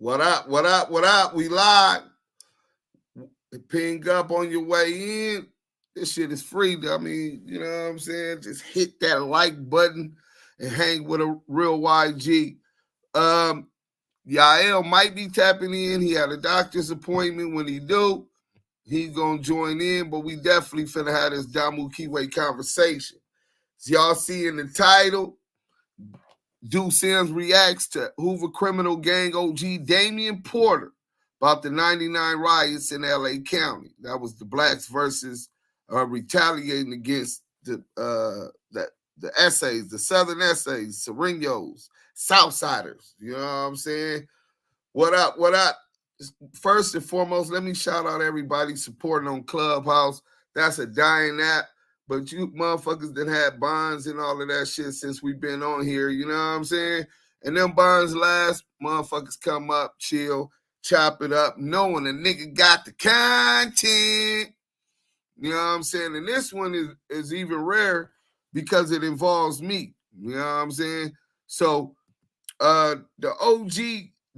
What up? What up? What up? We live. Ping up on your way in. This shit is free. I mean, you know what I'm saying? Just hit that like button and hang with a real YG. Um, Yael might be tapping in. He had a doctor's appointment. When he do, he's gonna join in. But we definitely finna have this Damu Kiwe conversation. As y'all see in the title, Duse M reacts to Hoover criminal gang OG Damien Porter about the 99 riots in LA County. That was the blacks versus retaliating against the essays, the Southern essays, Serenos, Southsiders. You know what I'm saying? What up? What up? First and foremost, let me shout out everybody supporting on Clubhouse. That's a dying app. But you motherfuckers that had bonds and all of that shit since we've been on here, you know what I'm saying? And them bonds last, motherfuckers come up, chill, chop it up, knowing a nigga got the content. You know what I'm saying? And this one is even rare because it involves me. You know what I'm saying? So the OG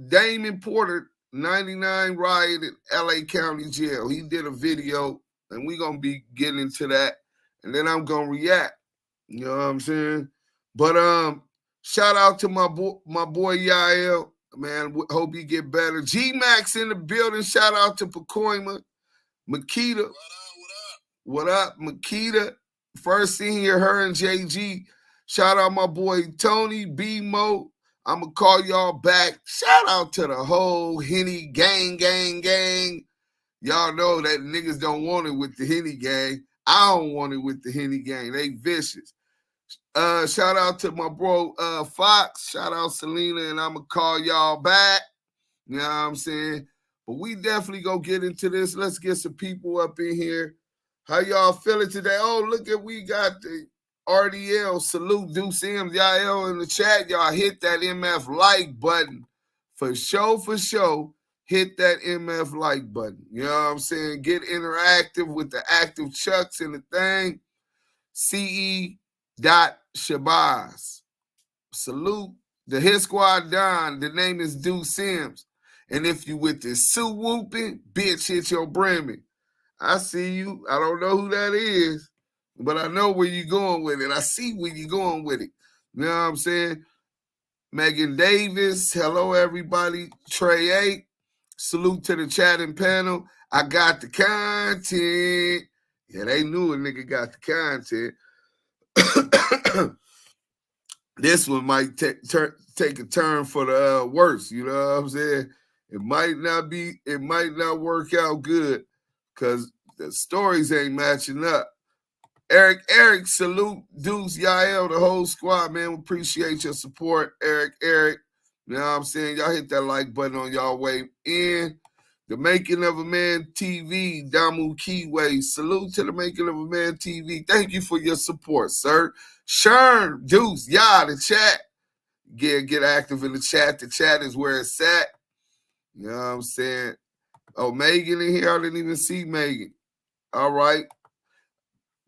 Damien Porter 99 riot at LA County Jail. He did a video, and we're gonna be getting into that. And then I'm gonna react. You know what I'm saying? But shout out to my boy Yael. Man, hope he get better. G Max in the building. Shout out to Pacoima. Makita. What up, Makita? First thing here, her and JG. Shout out my boy Tony B Mo. I'ma call y'all back. Shout out to the whole Henny gang. Y'all know that niggas don't want it with the Henny gang. I don't want it with the Henny gang. They vicious. Shout out to my bro Fox. Shout out Selena, and I'ma call y'all back. You know what I'm saying? But we definitely go get into this. Let's get some people up in here. How y'all feeling today? Oh, look at we got the RDL. Salute Duse M. Y'all in the chat. Y'all hit that MF like button. For sure. Hit that MF like button. You know what I'm saying? Get interactive with the active chucks and the thing. CE.Shabazz. Salute the Hit Squad Don. The name is Duse Sims. And if you with this suit whooping, bitch, hit your brimming. I see you. I don't know who that is, but I know where you're going with it. I see where you're going with it. You know what I'm saying? Megan Davis. Hello, everybody. Trey 8. Salute to the chatting panel. I got the content. Yeah, they knew a nigga got the content. This one might take a turn for the worse. You know what I'm saying? It might not work out good because the stories ain't matching up. Eric, salute Deuce, Yael, the whole squad, man. We appreciate your support, Eric. You know what I'm saying? Y'all hit that like button on y'all way in. The Making of a Man TV, Damu Kiwe. Salute to the Making of a Man TV. Thank you for your support, sir. Shern, Deuce, the chat. Get active in the chat. The chat is where it's at. You know what I'm saying? Oh, Megan in here. I didn't even see Megan. All right.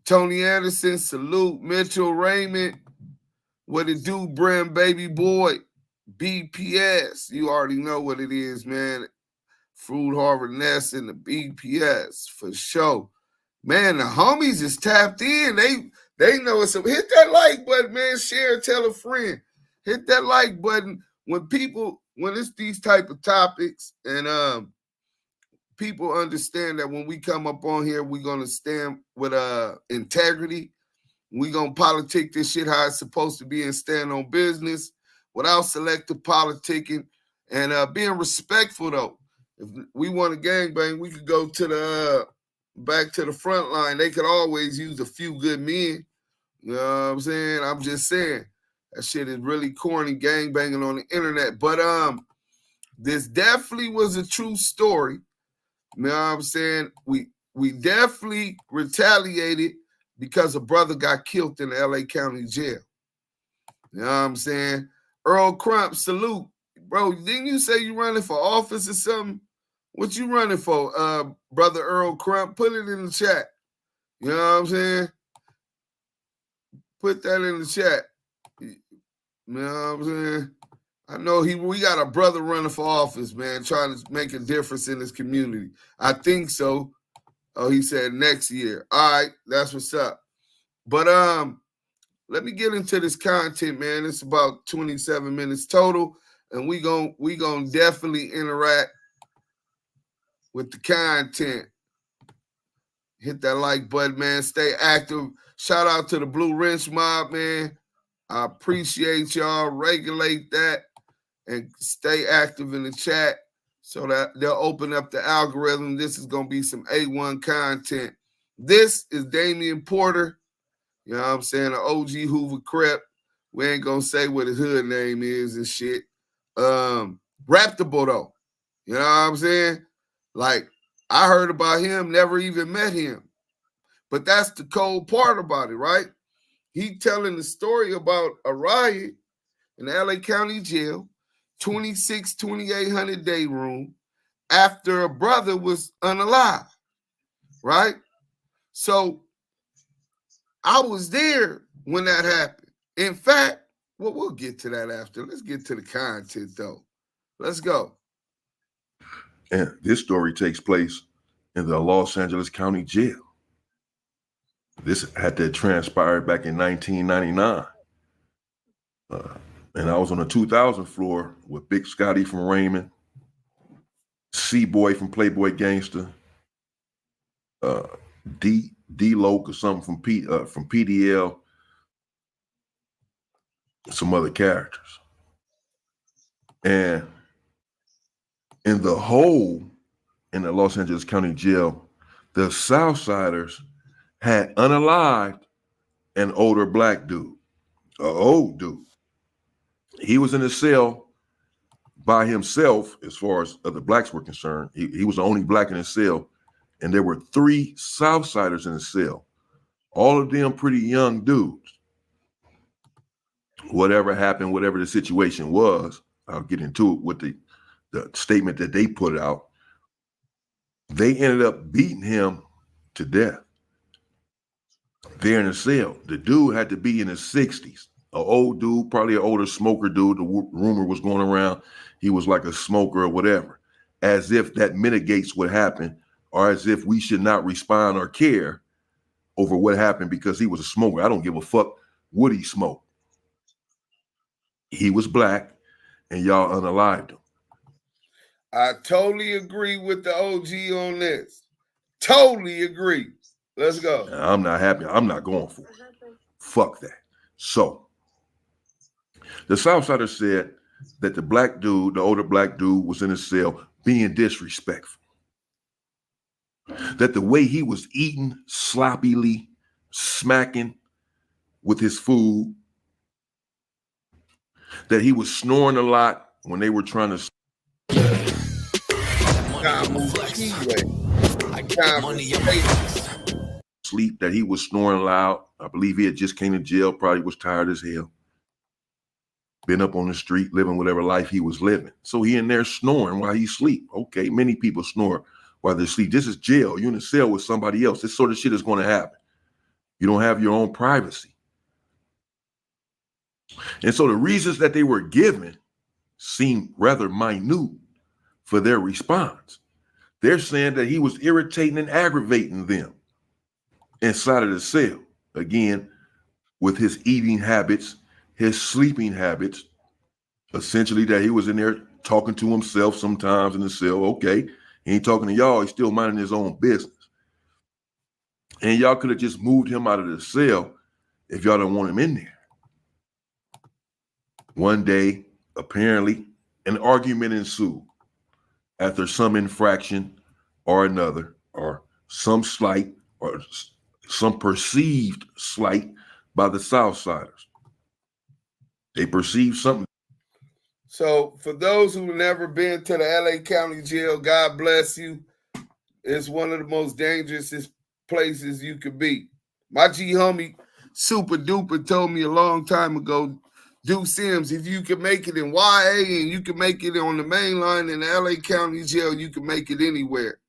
Tony Anderson, salute. Mitchell Raymond. What it do, Brim, baby boy? BPS. You already know what it is, man. Fruit Harbor Nest and the BPS for sure. Man, the homies is tapped in. They know it's up. Hit that like button, man. Share, tell a friend. Hit that like button when it's these type of topics and people understand that when we come up on here, we're gonna stand with integrity. We're gonna politic this shit how it's supposed to be and stand on business without selective politicking and being respectful though. If we want a gangbang, we could go to the back to the front line. They could always use a few good men. You know what I'm saying? I'm just saying that shit is really corny, gangbanging on the internet. But this definitely was a true story. You know what I'm saying? We definitely retaliated because a brother got killed in the LA County jail. You know what I'm saying? Earl Crump, salute. Bro, didn't you say you running for office or something? What you running for, brother Earl Crump? Put it in the chat. You know what I'm saying? Put that in the chat. You know what I'm saying? I know we got a brother running for office, man, trying to make a difference in his community. I think so. Oh, he said next year. All right, that's what's up. But let me get into this content, man. It's about 27 minutes total, and we gonna definitely interact with the content. Hit that like button, man. Stay active. Shout out to the Blue Wrench Mob, man. I appreciate y'all. Regulate that and stay active in the chat so that they'll open up the algorithm. This is going to be some A1 content. This is Damien Porter. You know what I'm saying? An OG Hoover Crep. We ain't going to say what his hood name is and shit. Raptable, though. You know what I'm saying? Like, I heard about him, never even met him. But that's the cold part about it, right? He telling the story about a riot in the LA County Jail, 2,800 day room, after a brother was unalive, right? So I was there when that happened. In fact, well, we'll get to that after. Let's get to the content, though. Let's go. And this story takes place in the Los Angeles County Jail. This had to transpire back in 1999. And I was on the 2000 floor with Big Scotty from Raymond, C-Boy from Playboy Gangster, D-Loke or something from PDL, some other characters. And in the hole in the Los Angeles County Jail, the Southsiders had unalived an older black dude, an old dude. He was in a cell by himself as far as other blacks were concerned. He was the only black in the cell, and there were 3 Southsiders in the cell, all of them pretty young dudes. Whatever happened, whatever the situation was, I'll get into it with the statement that they put out. They ended up beating him to death there in the cell. The dude had to be in his 60s. An old dude, probably an older smoker dude. The rumor was going around he was like a smoker or whatever, as if that mitigates what happened, or as if we should not respond or care over what happened because he was a smoker. I don't give a fuck what he smoked. He was black, and y'all unalived him. I totally agree with the OG on this. Totally agree. Let's go. I'm not happy. I'm not going for it. Fuck that. So, the Southsider said that the black dude, the older black dude, was in his cell being disrespectful. That the way he was eating sloppily, smacking with his food, that he was snoring a lot when they were trying to Damu Kiwe. sleep, that he was snoring loud. I believe he had just came to jail, probably was tired as hell. Been up on the street, living whatever life he was living. So he in there snoring while he sleep. Okay, many people snore while they sleep. This is jail. You're in a cell with somebody else. This sort of shit is going to happen. You don't have your own privacy. And so the reasons that they were given seem rather minute for their response. They're saying that he was irritating and aggravating them inside of the cell. Again, with his eating habits, his sleeping habits, essentially that he was in there talking to himself sometimes in the cell. Okay, he ain't talking to y'all. He's still minding his own business. And y'all could have just moved him out of the cell if y'all don't want him in there. One day, apparently, an argument ensued after some infraction or another, or some slight or some perceived slight by the Southsiders. They perceived something. So for those who've never been to the LA County Jail, God bless you. It's one of the most dangerous places you could be. My G homie, Super Duper, told me a long time ago, Duse M, if you can make it in YA and you can make it on the main line in the LA County Jail, you can make it anywhere.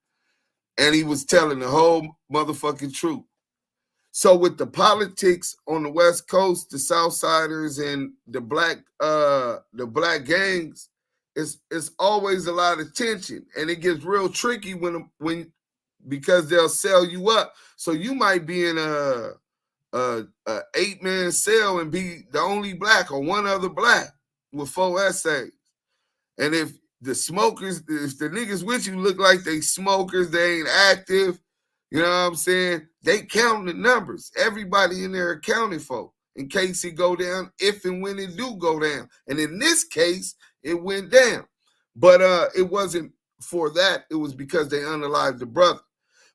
And he was telling the whole motherfucking truth. So with the politics on the West Coast, the Southsiders and the black gangs, it's always a lot of tension, and it gets real tricky when because they'll sell you up. So you might be in a 8-man cell and be the only black or one other black with 4 essays. And if the smokers, if the niggas with you look like they smokers, they ain't active, you know what I'm saying? They counting the numbers. Everybody in there accounted for in case it go down, if and when it do go down. And in this case, it went down. But it wasn't for that. It was because they unalived the brother.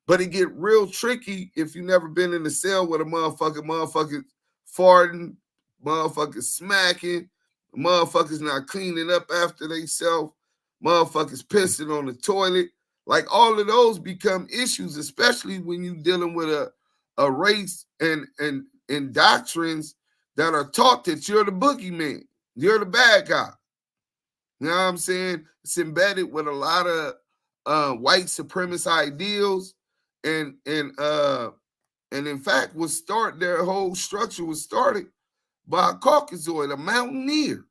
But it get real tricky if you never been in the cell with a motherfucker farting, motherfuckers smacking, motherfuckers not cleaning up after they self, motherfuckers pissing on the toilet. Like all of those become issues, especially when you dealing with a race and doctrines that are taught that you're the boogeyman, you're the bad guy. You know what I'm saying? It's embedded with a lot of white supremacist ideals, and in fact, their whole structure was started by a Caucasoid, a mountaineer.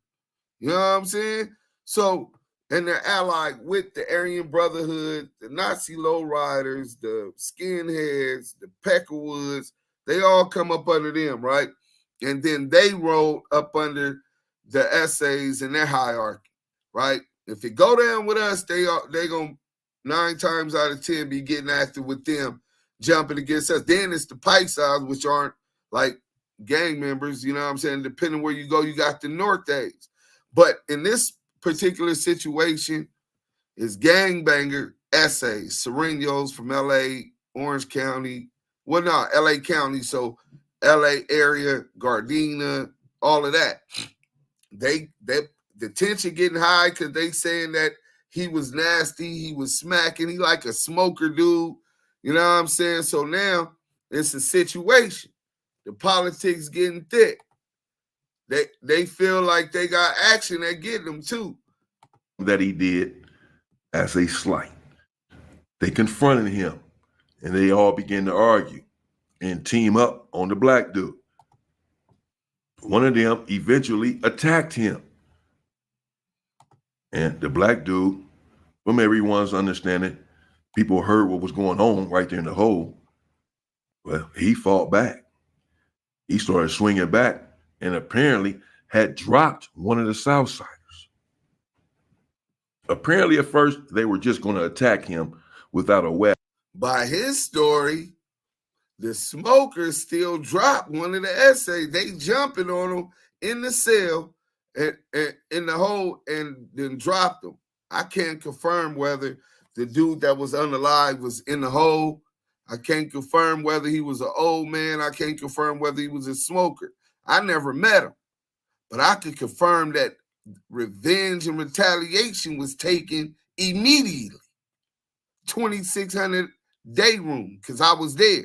You know what I'm saying? So, and they're allied with the Aryan Brotherhood, the Nazi lowriders, the skinheads, the Peckerwoods. They all come up under them, right? And then they roll up under the essays and their hierarchy, right? If it go down with us, they gonna 9 times out of 10 be getting active with them, jumping against us. Then it's the Pisces, which aren't like gang members, you know what I'm saying? Depending where you go, you got the Nortes. But in this particular situation, is gangbanger essays, Serenos from LA, Orange County, well, no, LA County, so LA area, Gardena, all of that. The tension getting high because they saying that he was nasty, he was smacking, he like a smoker dude, you know what I'm saying? So now it's a situation. The politics getting thick. They feel like they got action that get them too. That he did as a slight. They confronted him and they all began to argue and team up on the black dude. One of them eventually attacked him. And the black dude, from everyone's understanding, people heard what was going on right there in the hole. Well, he fought back. He started swinging back and apparently had dropped one of the Southsiders. Apparently, at first, they were just going to attack him without a weapon. By his story, the smokers still dropped one of the essays. They jumping on him in the cell and in the hole and then dropped them. I can't confirm whether the dude that was unalive was in the hole. I can't confirm whether he was an old man. I can't confirm whether he was a smoker. I never met him. But I could confirm that revenge and retaliation was taken immediately. 2600 day room, because I was there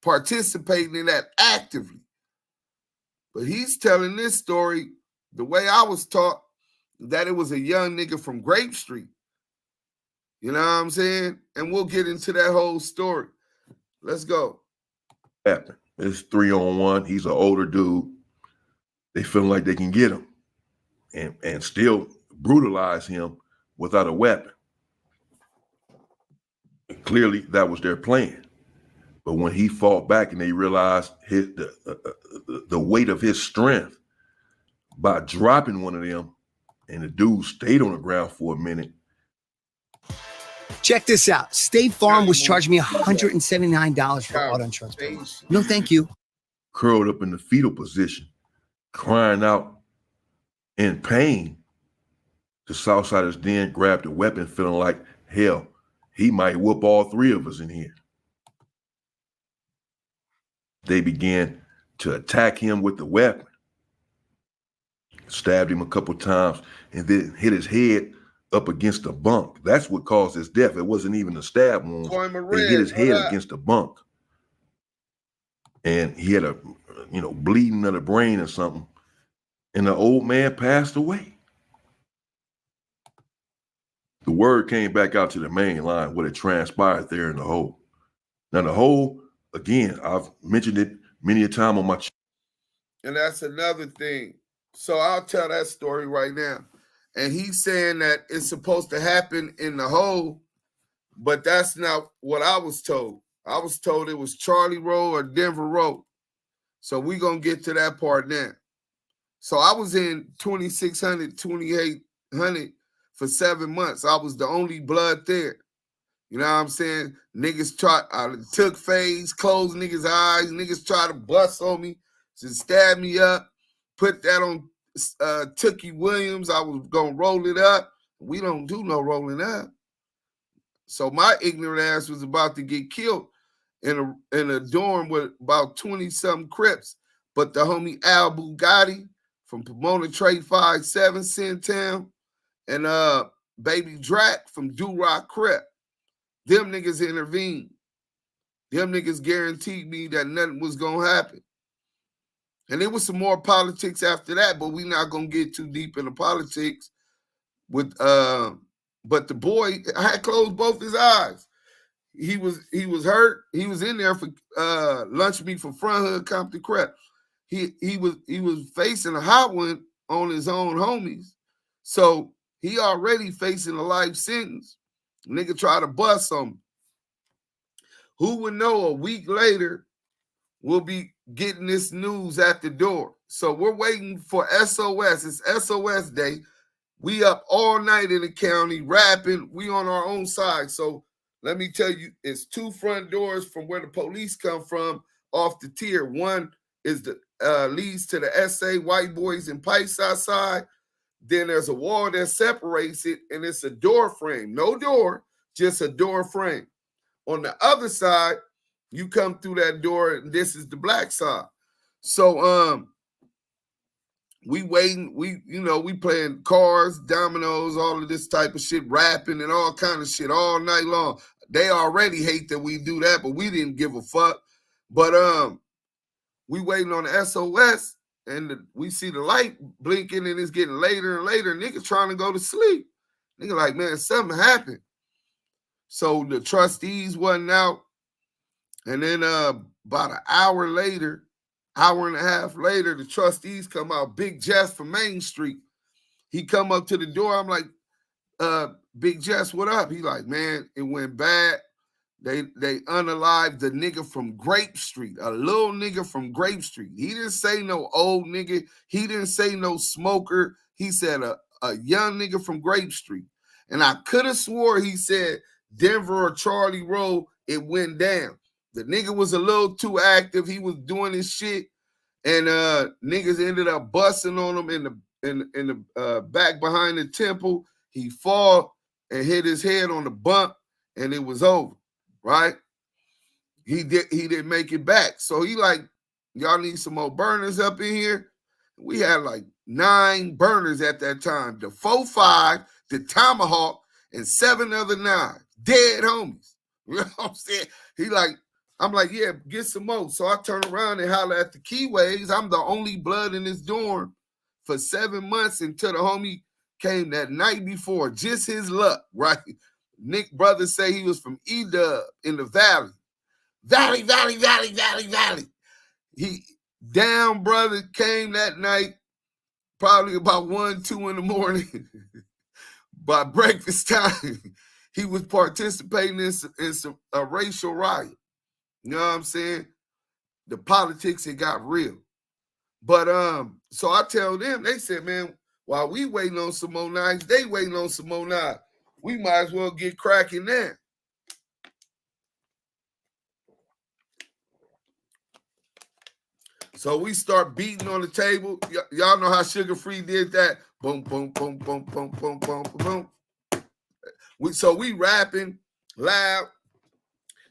participating in that actively. But he's telling this story the way I was taught, that it was a young nigga from Grape Street. You know what I'm saying? And we'll get into that whole story. Let's go. It's 3-on-1. He's an older dude. They feel like they can get him and still brutalize him without a weapon. And clearly, that was their plan. But when he fought back and they realized the weight of his strength, by dropping one of them, and the dude stayed on the ground for a minute. Check this out. State Farm was charging me $179 for auto insurance. No, thank you. Curled up in the fetal position, crying out in pain. The Southsiders then grabbed a weapon, feeling like, hell, he might whoop all 3 of us in here. They began to attack him with the weapon. Stabbed him a couple times and then hit his head up against a bunk. That's what caused his death. It wasn't even a stab wound. They hit his head against a bunk. And he had a, bleeding of the brain or something. And the old man passed away. The word came back out to the main line, what had transpired there in the hole. Now, the hole again, I've mentioned it many a time on my channel. And that's another thing. So I'll tell that story right now. And he's saying that it's supposed to happen in the hole, but that's not what I was told. I was told it was Charlie Road or Denver Road. So we're going to get to that part now. So I was in 2,600, 2,800 for 7 months. I was the only blood there. You know what I'm saying? Niggas took phase, closed niggas' eyes. Niggas try to bust on me, to stab me up. Put that on Tookie Williams. I was going to roll it up. We don't do no rolling up. So my ignorant ass was about to get killed in a dorm with about 20-something Crips. But the homie Al Bugatti from Pomona Trade 57, Centown, and Baby Drac from Do Rock Crip. Them niggas intervened. Them niggas guaranteed me that nothing was going to happen. And there was some more politics after that, but we not going to get too deep into politics. But the boy had closed both his eyes. He was hurt. He was in there for lunch meat for Front Hood Compton Crep. He was facing a hot one on his own homies. So he already facing a life sentence. Nigga try to bust on me. Who would know a week later we'll be getting this news at the door. So we're waiting for SOS. It's SOS day. We up all night in the county rapping. We on our own side. So let me tell you, it's 2 front doors from where the police come from off the tier. One is the leads to the SA White Boys and Pikes outside. Then there's a wall that separates it, and it's a door frame. No door, just a door frame. On the other side, you come through that door, and this is the black side. So we waiting, we playing cards, dominoes, all of this type of shit, rapping and all kind of shit all night long. They already hate that we do that, but we didn't give a fuck. But we waiting on the SOS, and we see the light blinking, and it's getting later and later. Niggas trying to go to sleep. Nigga like, man, something happened. So the trustees wasn't out. And then about an hour later, hour and a half later, the trustees come out. Big Jess from Main Street. He come up to the door. I'm like, Big Jess, what up? He like, man, it went bad. They unalived the nigga from Grape Street, a little nigga from Grape Street. He didn't say no old nigga. He didn't say no smoker. He said a young nigga from Grape Street. And I could have swore he said Denver or Charlie Road, it went down. The nigga was a little too active. He was doing his shit. And niggas ended up busting on him in the back behind the temple. He fall and hit his head on the bump, and it was over. Right? He didn't make it back. So he like, y'all need some more burners up in here. We had like 9 burners at that time. The 4.5, the Tomahawk, and 7 other knives. Dead homies. You know what I'm saying? He like, I'm like, yeah, get some more. So I turn around and holler at the Kiwes. I'm the only blood in this dorm for 7 months until the homie came that night before. Just his luck, right? Nick brother say he was from E-Dub in the Valley. Valley. He down brother came that night, probably about 1, 2 in the morning. By breakfast time, he was participating in some racial riot. You know what I'm saying? The politics, it got real. But so I tell them, they said, man, while we waiting on some more knives, they waiting on some more knives. We might as well get cracking now. So we start beating on the table. Y'all know how Sugar Free did that. Boom, boom, boom, boom, boom, boom, boom, boom. So we rapping loud.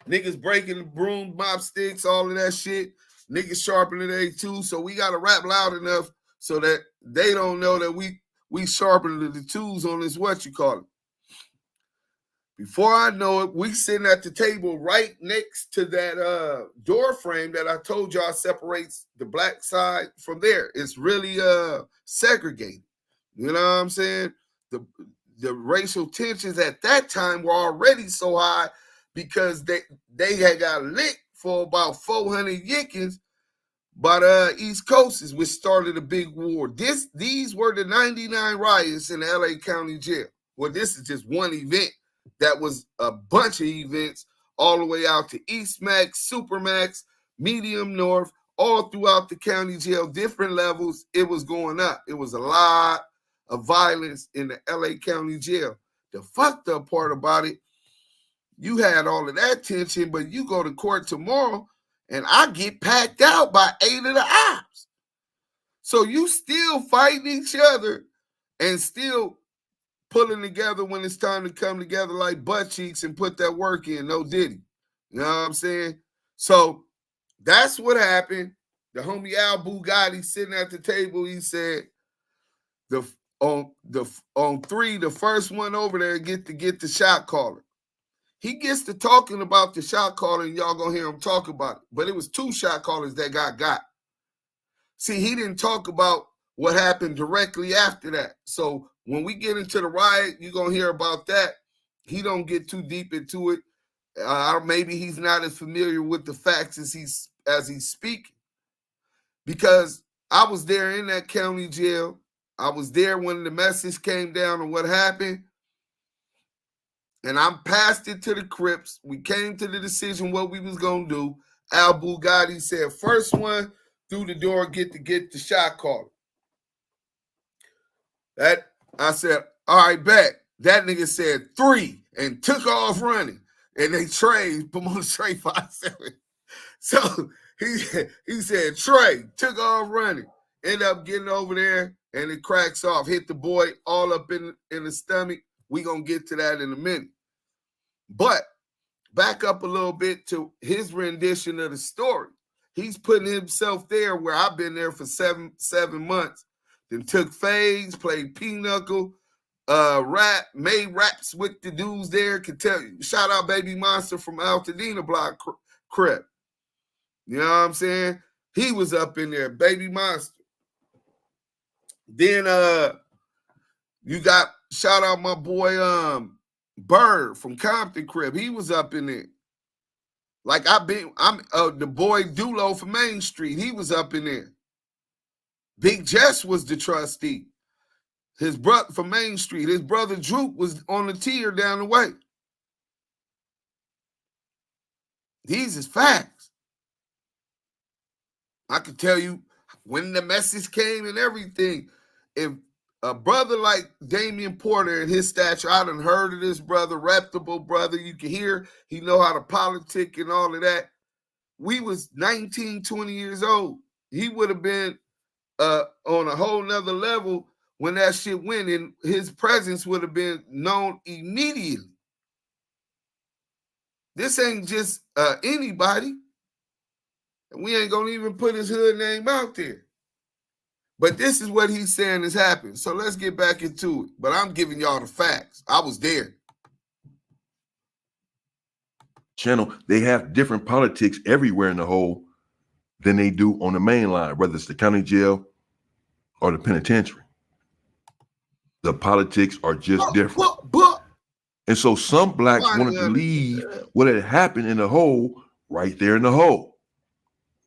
Niggas breaking the broom, mop sticks, all of that shit. Niggas sharpening their tools. So we got to rap loud enough so that they don't know that we sharpening the tools on this, what you call it. Before I know it, we sitting at the table right next to that door frame that I told y'all separates the black side from there. It's really segregated. You know what I'm saying? The racial tensions at that time were already so high because they had got licked for about 400 yickings by the East Coasters, which started a big war. These were the 99 riots in the LA County Jail. Well, this is just one event. That was a bunch of events all the way out to East Max, Supermax, Medium North, all throughout the county jail, different levels. It was going up. It was a lot of violence in the LA County Jail. The fucked up part about it, you had all of that tension, but you go to court tomorrow and I get packed out by 8 of the ops. So you still fighting each other and still pulling together when it's time to come together like butt cheeks and put that work in. No diddy. You know what I'm saying? So that's what happened. The homie Al Bugatti sitting at the table, he said, on 3, the first one over there get the shot caller. He gets to talking about the shot caller, and y'all gonna hear him talk about it. But it was 2 shot callers that got. See, he didn't talk about what happened directly after that. So when we get into the riot, you're gonna hear about that. He don't get too deep into it. Maybe he's not as familiar with the facts as he's speaking. Because I was there in that county jail. I was there when the message came down on what happened. And I passed it to the Crips. We came to the decision what we was going to do. Al Bugatti said, first one through the door, get the shot caller. I said, all right, bet. That nigga said 3 and took off running. And they trade, promoted Trey 5-7. So he said, Trey took off running. End up getting over there, and it cracks off. Hit the boy all up in the stomach. We going to get to that in a minute. But back up a little bit to his rendition of the story. He's putting himself there where I've been there for seven months. Then took fades, played pinochle, made raps with the dudes there. Could tell you, shout out Baby Monster from Altadena Block Crip. You know what I'm saying? He was up in there, Baby Monster. Then you got shout out my boy Bird from Compton Crib. He was up in there. Like I'm the boy Dulo from Main Street. He was up in there. Big Jess was the trustee. His brother from Main Street. His brother Droop was on the tier down the way. These is facts. I can tell you when the message came and everything. If a brother like Damien Porter and his stature, I done heard of this brother, reputable brother. You can hear he know how to politic and all of that. We was 19, 20 years old. He would have been on a whole nother level when that shit went, and his presence would have been known immediately. This ain't just anybody. And we ain't gonna even put his hood name out there. But this is what he's saying has happened. So let's get back into it. But I'm giving y'all the facts. I was there. Channel, they have different politics everywhere in the whole than they do on the main line, whether it's the county jail or the penitentiary. The politics are just different. And so some blacks wanted to leave what had happened in the hole right there in the hole.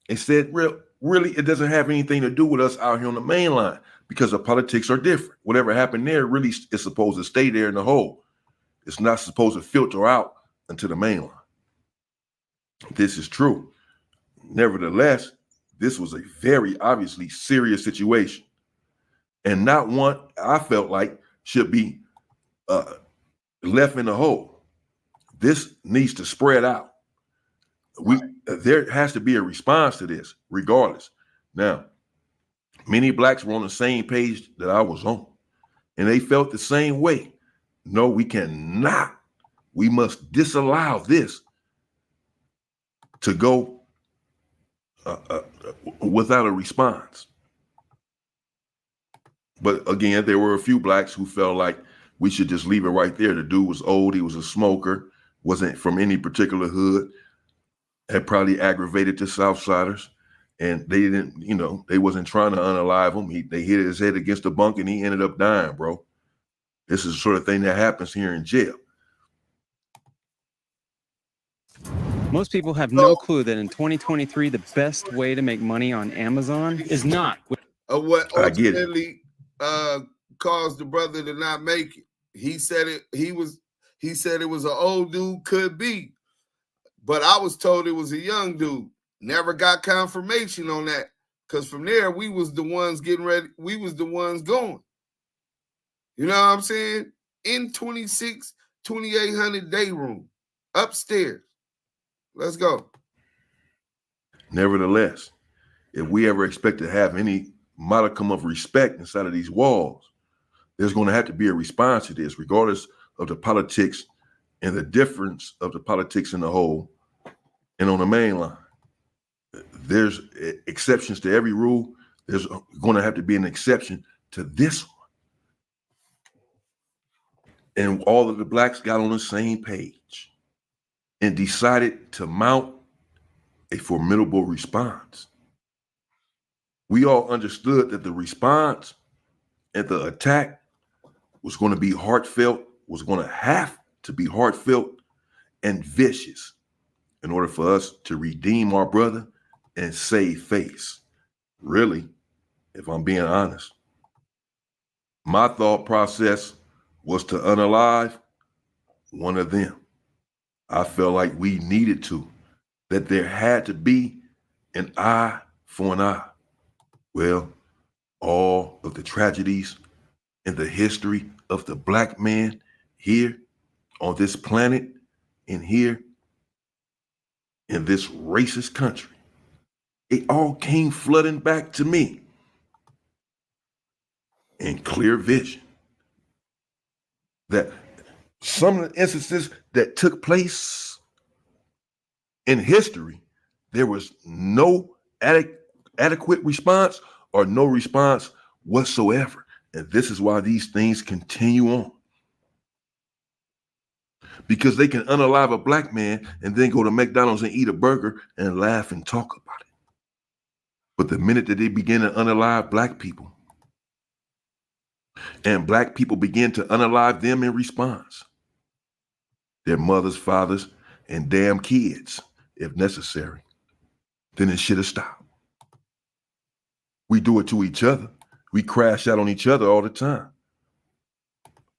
And said, really, it doesn't have anything to do with us out here on the main line because the politics are different. Whatever happened there really is supposed to stay there in the hole. It's not supposed to filter out into the main line. This is true. Nevertheless, this was a very obviously serious situation. And not one I felt like should be left in the hole. This needs to spread out. There has to be a response to this, regardless. Now, many blacks were on the same page that I was on, and they felt the same way. No, we cannot. We must disallow this to go without a response. But again, there were a few blacks who felt like we should just leave it right there. The dude was old. He was a smoker, wasn't from any particular hood, had probably aggravated the Southsiders, and they didn't, they wasn't trying to unalive him. They hit his head against the bunk and he ended up dying, bro. This is the sort of thing that happens here in jail. Most people have So- no clue that in 2023, the best way to make money on Amazon is not. What I get it. ultimately caused the brother to not make it. He said it. He said it was an old dude, could be, but I was told it was a young dude. Never got confirmation on that, because from there we was the ones getting ready. We was the ones going. You know what I'm saying? In 2800 day room upstairs. Let's go. Nevertheless, if we ever expect to have any modicum of respect inside of these walls, there's going to have to be a response to this, regardless of the politics and the difference of the politics in the whole and on the main line. There's exceptions to every rule. There's going to have to be an exception to this one. And all of the blacks got on the same page and decided to mount a formidable response. We all understood that the response and the attack was going to be heartfelt, was going to have to be heartfelt and vicious in order for us to redeem our brother and save face. Really, if I'm being honest, my thought process was to unalive one of them. I felt like we needed to, that there had to be an eye for an eye. Well, all of the tragedies in the history of the black man here on this planet and here in this racist country, it all came flooding back to me in clear vision that some of the instances that took place in history, there was no adequate response or no response whatsoever. And this is why these things continue on. Because they can unalive a black man and then go to McDonald's and eat a burger and laugh and talk about it. But the minute that they begin to unalive black people, and black people begin to unalive them in response, their mothers, fathers, and damn kids, if necessary, then it should have stopped. We do it to each other. We crash out on each other all the time.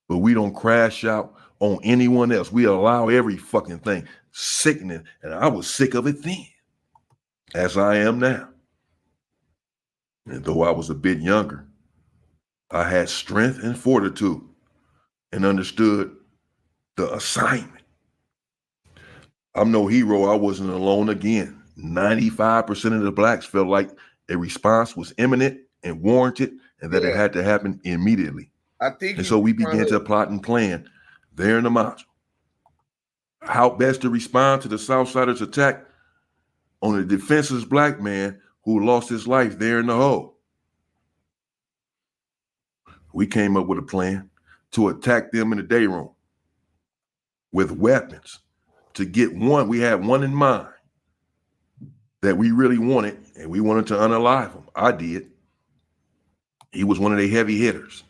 But we don't crash out on anyone else. We allow every fucking thing. Sickening. And I was sick of it then, as I am now. And though I was a bit younger, I had strength and fortitude and understood the assignment. I'm no hero. I wasn't alone again. 95% of the blacks felt like a response was imminent and warranted and that it had to happen immediately. I think, and so we began to plot and plan there in the module how best to respond to the Southsiders' attack on a defenseless black man who lost his life there in the hole. We came up with a plan to attack them in the day room with weapons to get one. We had one in mind that we really wanted, and we wanted to unalive him. I did. He was one of the heavy hitters.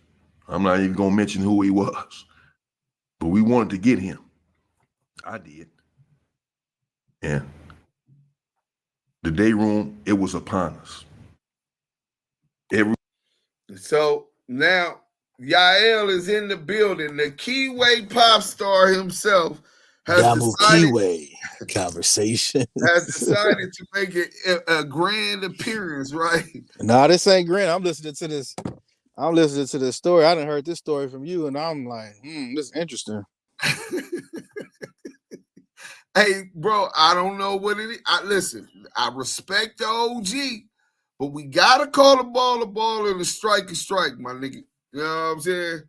I'm not even going to mention who he was, but we wanted to get him. I did. And the day room, it was upon us. So now Yael is in the building. The Kiwe pop star himself has Damu decided, Kiwe conversation has decided to make a grand appearance, right? Nah, this ain't grand. I'm listening to this. I'm listening to this story. I done heard this story from you, and I'm like, this is interesting. Hey, bro, I don't know what it is. Listen, I respect the OG, but we gotta call the ball, and a strike, my nigga. You know what I'm saying?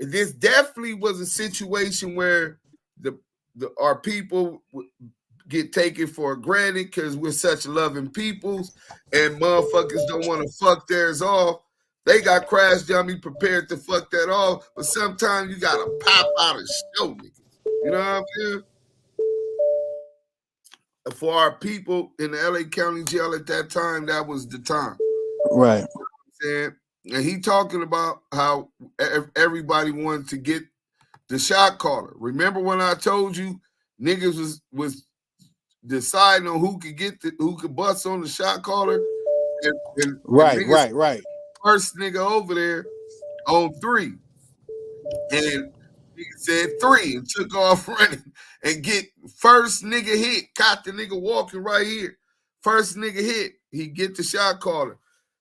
And this definitely was a situation where our people get taken for granted because we're such loving peoples, and motherfuckers don't want to fuck theirs off. They got crash dummy prepared to fuck that off, but sometimes you gotta pop out and show niggas. You know what I'm saying? For our people in the LA County Jail at that time, that was the time. Right. You know and he talking about how everybody wanted to get the shot caller. Remember when I told you niggas was deciding on who could bust on the shot caller. And Right. First nigga over there on 3. And he said 3 and took off running and get first nigga hit. Caught the nigga walking right here. First nigga hit. He get the shot caller.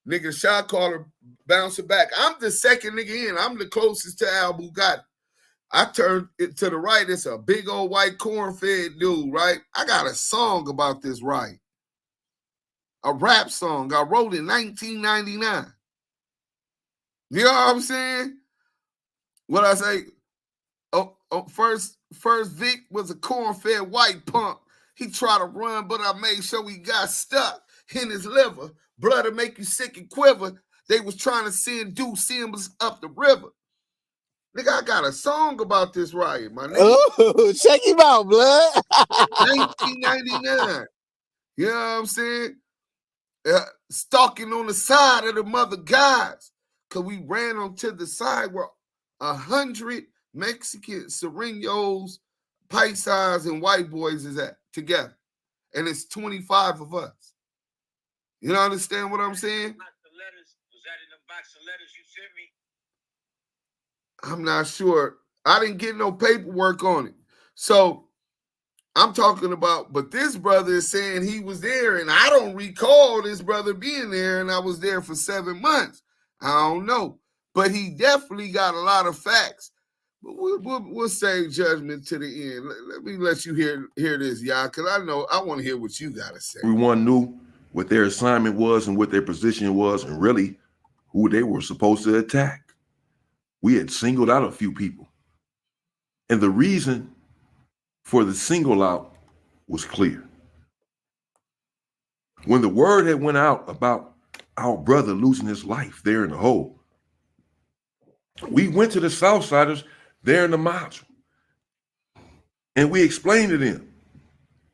Nigga shot caller bouncing back. I'm the second nigga in. I'm the closest to Al Bugatti. I turned it to the right. It's a big old white corn-fed dude, right? I got a song about this riot. A rap song I wrote in 1999. You know what I'm saying? What I say? First Vic was a corn-fed white punk. He tried to run, but I made sure he got stuck in his liver. Blood to make you sick and quiver. They was trying to send Duse M up the river. Nigga, I got a song about this riot, my nigga. Oh, check him out, blood. 1999. You know what I'm saying? Stalking on the side of the mother guys. Because we ran onto the side where 100 Mexican Serenos, Paisas, and white boys is at together. And it's 25 of us. You don't understand what I'm saying? Was that in the box of letters you sent me? I'm not sure. I didn't get no paperwork on it. So I'm talking about, but this brother is saying he was there, and I don't recall this brother being there, and I was there for 7 months. I don't know. But he definitely got a lot of facts. But we'll save judgment to the end. Let me let you hear this, y'all, because I know I want to hear what you got to say. Everyone knew what their assignment was and what their position was and really who they were supposed to attack. We had singled out a few people. And the reason for the single out was clear. When the word had went out about our brother losing his life there in the hole, we went to the Southsiders there in the module. And we explained to them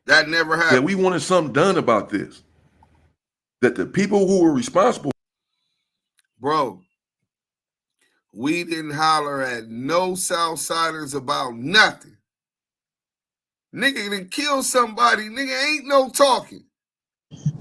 that never happened. That we wanted something done about this. That the people who were responsible. Bro, we didn't holler at no Southsiders about nothing. Nigga done kill somebody. Nigga ain't no talking.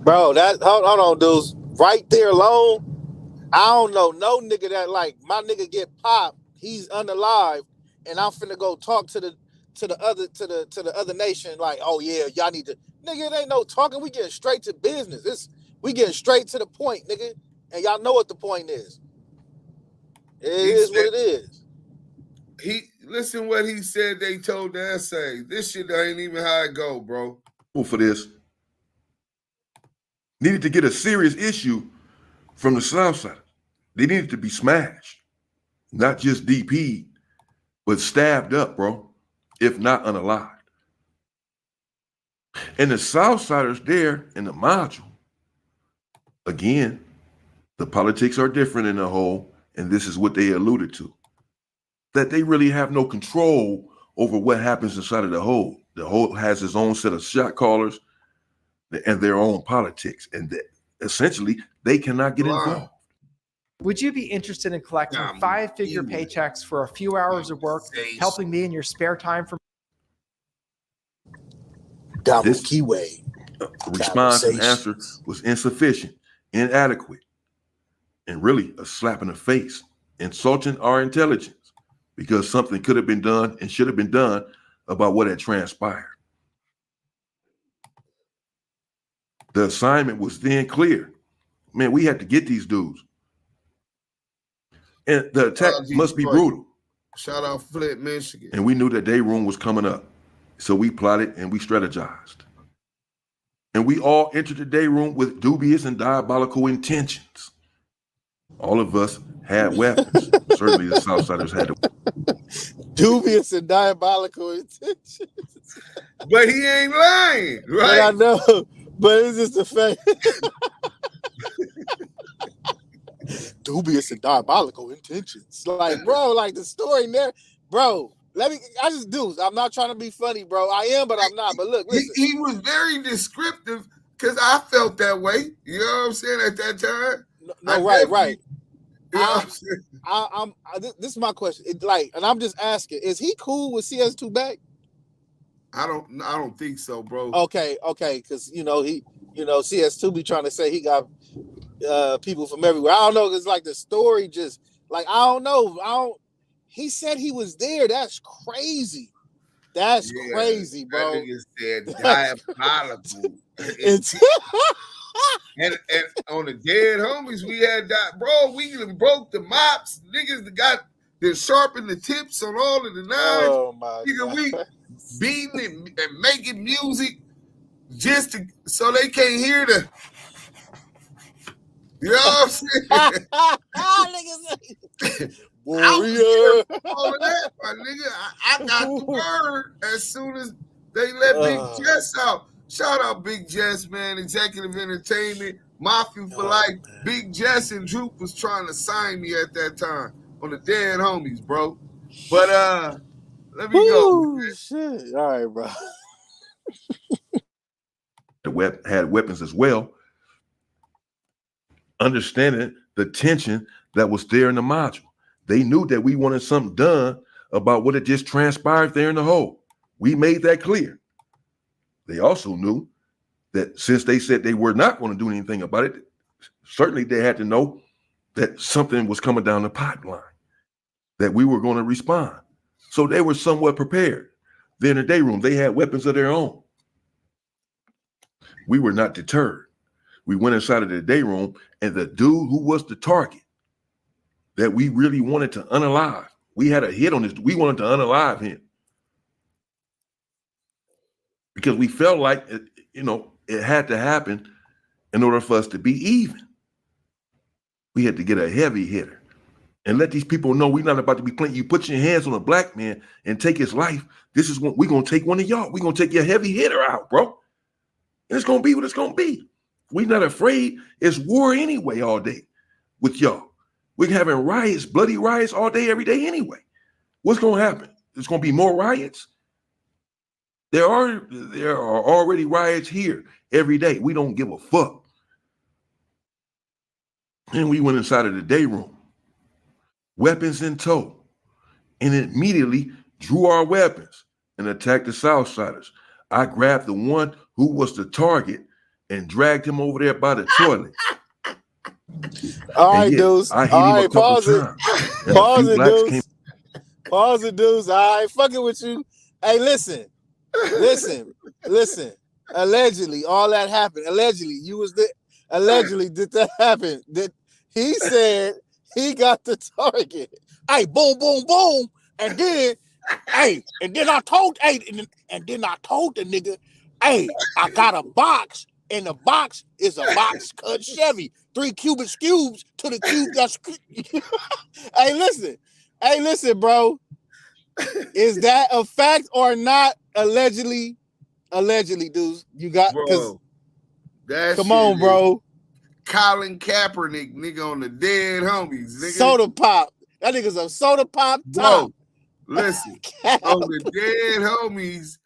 Bro, that hold on, dudes. Right there alone, I don't know no nigga that like my nigga get popped, he's unalive, and I'm finna go talk to the other nation like, oh yeah, y'all need to. Nigga, it ain't no talking. We getting straight to business. We getting straight to the point, nigga. And y'all know what the point is. It is what it is. Listen what he said they told the essay. This shit ain't even how it go, bro. For this, needed to get a serious issue from the Southside. They needed to be smashed. Not just DP'd, but stabbed up, bro, if not unalived. And the Southsiders there in the module, again, the politics are different in the whole, and this is what they alluded to, that they really have no control over what happens inside of the hole. The hole has its own set of shot callers and their own politics, and essentially they cannot get involved. Would you be interested in collecting 5-figure paychecks for a few hours of work, helping me in your spare time from Damu Kiwe? Response and answer was insufficient, inadequate, and really a slap in the face, insulting our intelligence because something could have been done and should have been done about what had transpired. The assignment was then clear. Man, we had to get these dudes. And the attack must be brutal. Shout out Flint, Michigan. And we knew that day room was coming up. So we plotted and we strategized. And we all entered the day room with dubious and diabolical intentions. All of us had weapons. Certainly the Southsiders had dubious and diabolical intentions. But he ain't lying, right? But I know, but it's just the fact. Dubious and diabolical intentions. Like, bro, like the story there, bro. I'm not trying to be funny, bro. I am, but I'm not. But look, listen. He was very descriptive because I felt that way. You know what I'm saying at that time? No, right. You know what I'm saying? This is my question. And I'm just asking: is he cool with CS2 back? I don't think so, bro. Okay, because CS2 be trying to say he got people from everywhere. I don't know, because like the story just like I don't know. He said he was there. That's crazy. That's crazy, bro. That nigga said diabolical. And on the dead homies, we had that, bro. We even broke the mops. Niggas that got that sharpened the tips on all of the knives. Oh my Nigga, God. we beating and making music just to so they can't hear the. You know what I'm saying? Warrior. All of that, my nigga. I got the word as soon as they let Big Jess out. Shout out Big Jess, man. Executive Entertainment, Mafia for Life. Man. Big Jess and Droop was trying to sign me at that time on the dead homies, bro. But let me go. Shit. All right, bro. Had weapons as well. Understanding the tension that was there in the module. They knew that we wanted something done about what had just transpired there in the hole. We made that clear. They also knew that since they said they were not going to do anything about it, certainly they had to know that something was coming down the pipeline, that we were going to respond. So they were somewhat prepared. Then in the day room, they had weapons of their own. We were not deterred. We went inside of the day room, and the dude who was the target that we really wanted to unalive, we had a hit on this. We wanted to unalive him because we felt like, it had to happen in order for us to be even. We had to get a heavy hitter and let these people know we're not about to be playing. You put your hands on a black man and take his life. This is what we're going to take one of y'all. We're going to take your heavy hitter out, bro. And it's going to be what it's going to be. We're not afraid. It's war anyway all day with y'all. We're having riots, bloody riots all day, every day anyway. What's going to happen? There's going to be more riots. There are already riots here every day. We don't give a fuck. And we went inside of the day room, weapons in tow, and immediately drew our weapons and attacked the Southsiders. I grabbed the one who was the target and dragged him over there by the toilet. All right, dudes. I hit him a couple times. Pause it, dudes. Pause it, dudes. All right, fucking with you. Hey, listen. Allegedly, all that happened. Allegedly, allegedly did that happen? That he said he got the target. Hey, boom, boom, boom, and then, and then I told the nigga, hey, I got a box, and the box is a box cut Chevy, 3 cubic cubes to the cube that's. Hey, listen, bro. Is that a fact or not? Allegedly, dudes. You got, bro. Come on, bro. Colin Kaepernick, nigga, on the dead homies, nigga. Soda pop. That nigga's a soda pop top. Bro, listen, on the dead homies,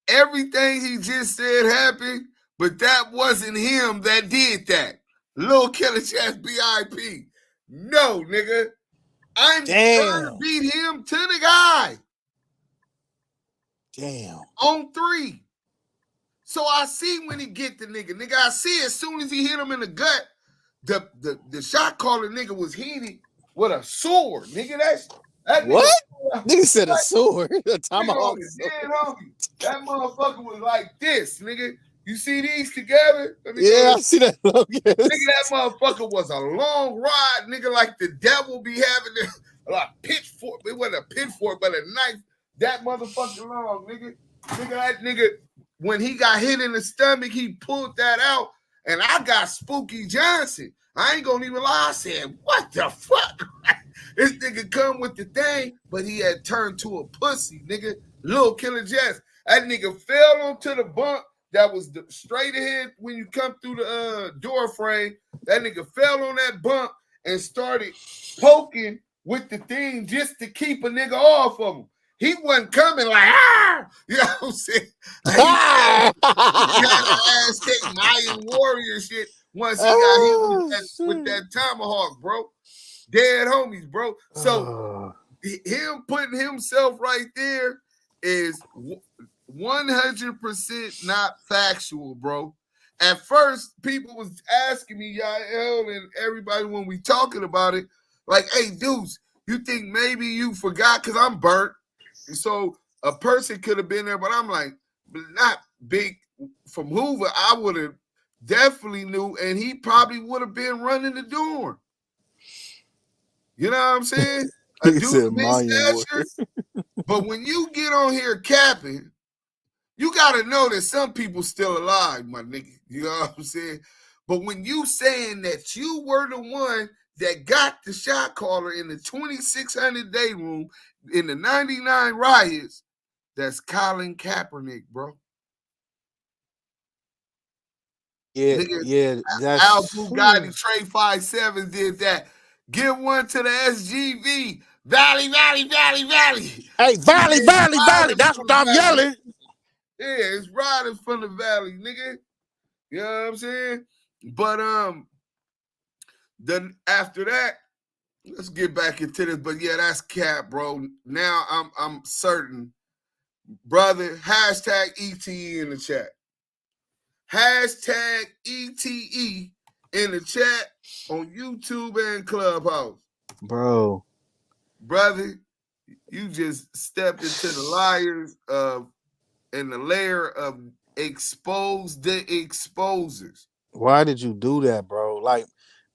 everything he just said happened, but that wasn't him that did that. Lil Killer Chess BIP. No, nigga. I'm trying to beat him to the guy. Damn. On 3. So I see when he get the nigga. Nigga, I see as soon as he hit him in the gut, the shot caller nigga was heated with a sword. Nigga, that what? Nigga said a sword. A tomahawk. That motherfucker was like this, nigga. You see these together? Yeah, I see that. Nigga, that motherfucker was a long ride, nigga, like the devil be having a pitchfork. It wasn't a pitchfork, but a knife. That motherfucker long, nigga. That nigga, when he got hit in the stomach, he pulled that out, and I got Spooky Johnson. I ain't gonna even lie. I said, what the fuck? This nigga come with the thing, but he had turned to a pussy, nigga. Lil Killer Jess. That nigga fell onto the bunk that was straight ahead when you come through the door frame. That nigga fell on that bunk and started poking with the thing just to keep a nigga off of him. He wasn't coming like, you know what I'm saying? He got an Aztec Mayan warrior shit once he got hit with that tomahawk, bro. Dead homies, bro. So him putting himself right there is 100% not factual, bro. At first, people was asking me, Yael and everybody when we talking about it, like, hey, Deuce, you think maybe you forgot because I'm burnt? And so a person could have been there, but I'm like, not big from Hoover. I would have definitely knew, and he probably would have been running the dorm. You know what I'm saying? A He dude said, of his "Mayan stature. But when you get on here capping, you got to know that some people still alive, my nigga. You know what I'm saying? But when you saying that you were the one that got the shot caller in the 2600 day room in the 99 riots, that's Colin Kaepernick, bro. Yeah, Nigga, yeah, Al that's Bugatti Trey 57 did that. Give one to the SGV. Valley, Valley, Valley, Valley. hey, Valley, It's Valley, Valley. riding That's from what I'm the valley. yelling. Yeah, it's riding from the valley, nigga. You know what I'm saying? But then after that, let's get back into this. But yeah, that's cap, bro. Now I'm certain, brother. Hashtag ETE in the chat. Hashtag ETE in the chat on YouTube and Clubhouse. Bro. Brother, you just stepped into the liars of and the layer of expose the exposers. Why did you do that, bro? Like,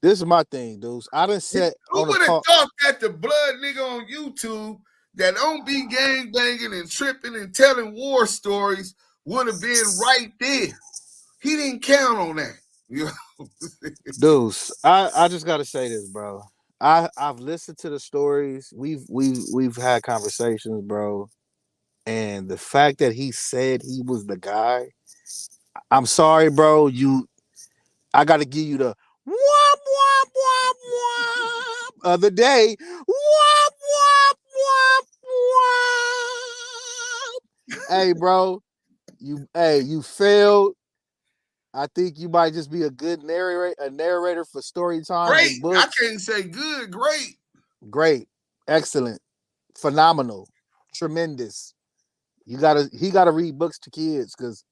this is my thing, dudes. I done said Who on the would have talk. thought that the blood nigga on YouTube that don't be gang banging and tripping and telling war stories would have been right there? He didn't count on that. You know? Dudes, I just gotta say this, bro. I've listened to the stories. We've had conversations, bro. And the fact that he said he was the guy, I'm sorry, bro. I gotta give you the wop wop wop wop of the day. Wop wop wop wop. Hey, bro, you failed. I think you might just be a good narrator for story times Great. and books. I can't say good. Great. Great, excellent, phenomenal, tremendous. He gotta read books to kids because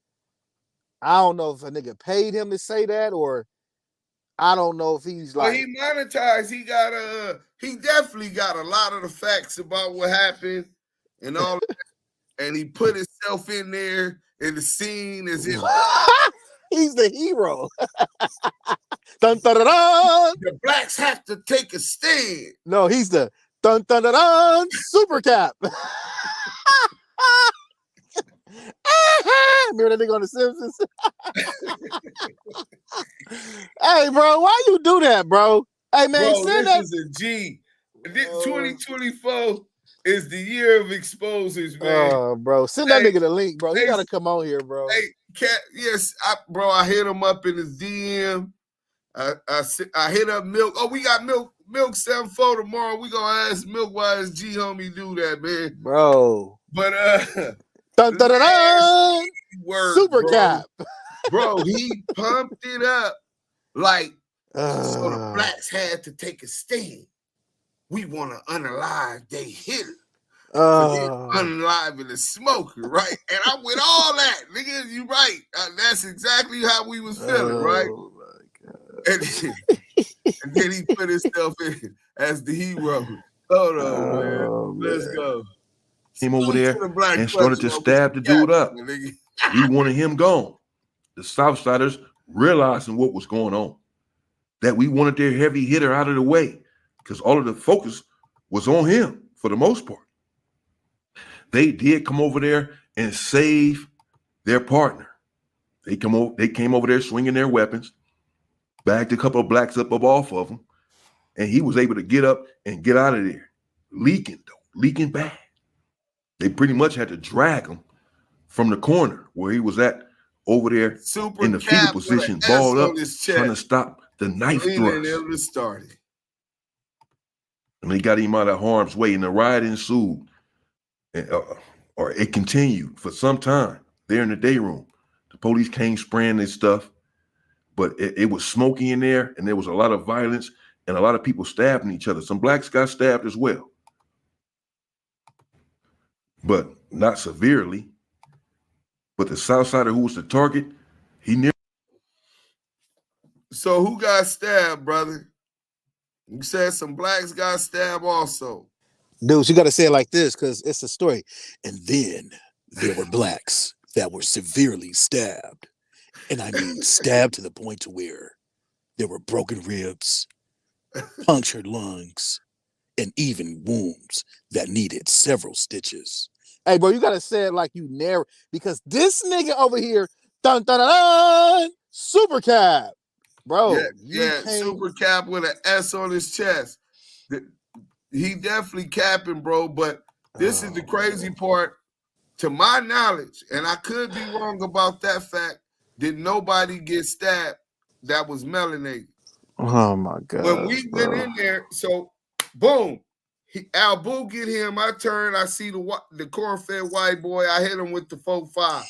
I don't know if a nigga paid him to say that or I don't know if he's Well, like. he monetized. He definitely got a lot of the facts about what happened and all that. And he put himself in there in the scene as if He's the hero. Dun, dun, dun, dun. the blacks have to take a stand. No, he's the dun dun dun dun super cap. Remember that nigga on The Simpsons? Hey, bro, why you do that, bro? Hey, man, Bro, send this that. is a G. 2024 is the year of exposures, man. Bro, send that nigga the link, bro. He gotta come on here, bro. Hey, Cat, yes, bro, I hit him up in his DM. I hit up Milk. Oh, we got Milk 74 tomorrow. We gonna ask Milk why his G homie do that, man. Bro. But dun, dun, dun, dun. Super bro. cap. Bro, he pumped it up like so the blacks had to take a stand. We want to unalive they hitter. Unaliving the smoker, right? And I'm with all that, nigga. You right. That's exactly how we was feeling, right? Oh my God. And then he put himself in as the hero. Hold on, man. Let's go. Came over there and started to stab the dude up. We wanted him gone. The Southsiders realizing what was going on, that we wanted their heavy hitter out of the way because all of the focus was on him for the most part. They did come over there and save their partner. They came over there swinging their weapons, bagged a couple of blacks up off of him, and he was able to get up and get out of there, leaking bad. They pretty much had to drag him from the corner where he was at over there in the fetal position, balled up, trying to stop the knife thrust. And they got him out of harm's way, and the riot ensued. Or it continued for some time there in the day room. The police came spraying this stuff, but it was smoky in there, and there was a lot of violence and a lot of people stabbing each other. Some blacks got stabbed as well, but not severely. But the South Sider who was the target, he never. So who got stabbed, brother? You said some blacks got stabbed also. Dudes, you got to say it like this because it's a story. And then there were blacks that were severely stabbed. And I mean stabbed to the point to where there were broken ribs, punctured lungs, and even wounds that needed several stitches. Hey, bro, you got to say it like you narrate because this nigga over here, dun, dun, dun, dun, super cab. Bro, yeah, super cap with an S on his chest. He definitely capping, bro. But this is the crazy part. To my knowledge, and I could be wrong about that fact, did nobody get stabbed that was melanated? Oh my god! When we went in there, so boom, Al-Boo get him. I turn, I see the corn-fed white boy. I hit him with the 4-5.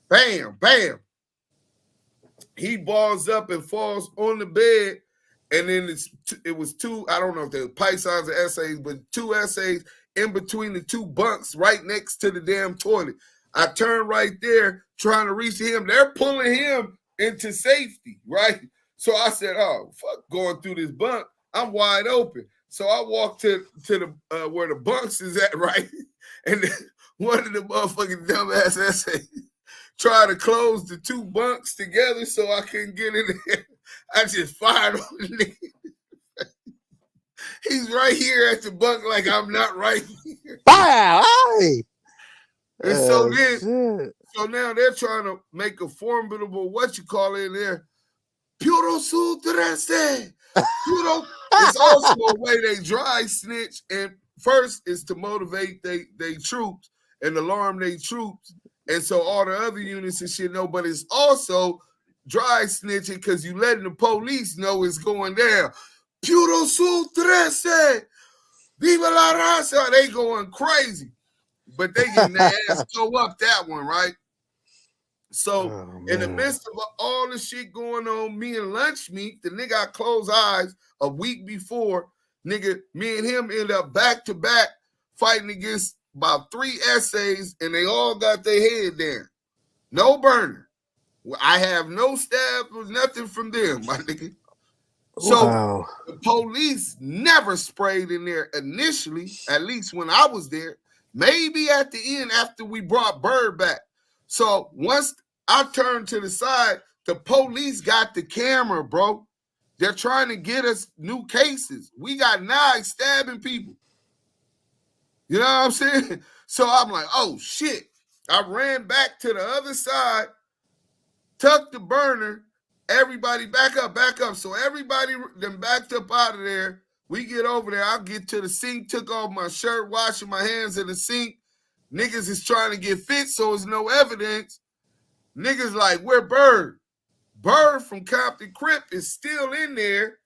Bam, bam. He balls up and falls on the bed, and then it was two, I don't know if they were Pisons or essays, but 2 essays in between the 2 bunks right next to the damn toilet. I turn right there trying to reach him. They're pulling him into safety, right? So I said, oh, fuck going through this bunk. I'm wide open. So I walked to the where the bunks is at, right? And then one of the motherfucking dumbass essays tried to close the 2 bunks together so I couldn't get in there. I just fired on the nigga. He's right here at the bunk like I'm not right here. Wow! And so now they're trying to make a formidable, in there. Puro su trece. It's also a way they dry snitch. And first is to motivate they troops and alarm they troops. And so all the other units and shit know, but it's also dry snitching because you letting the police know it's going down. Puro su trece. Viva la raza. They going crazy. But they getting their ass go up that one, right? So in the midst of all the shit going on, me and Lunch Meat, the nigga I closed eyes a week before, nigga, me and him end up back-to-back fighting against about 3 essays, and they all got their head down. No burner. I have no stab or nothing from them, my nigga. So the police never sprayed in there initially, at least when I was there. Maybe at the end after we brought Bird back. So once I turned to the side, the police got the camera, bro. They're trying to get us new cases. We got knives stabbing people. You know what I'm saying? So I'm like, oh, shit. I ran back to the other side, tucked the burner. Everybody back up. So everybody then backed up out of there. We get over there. I get to the sink, took off my shirt, washing my hands in the sink. Niggas is trying to get fit, so there's no evidence. Niggas like, where Bird? Bird from Compton Crip is still in there,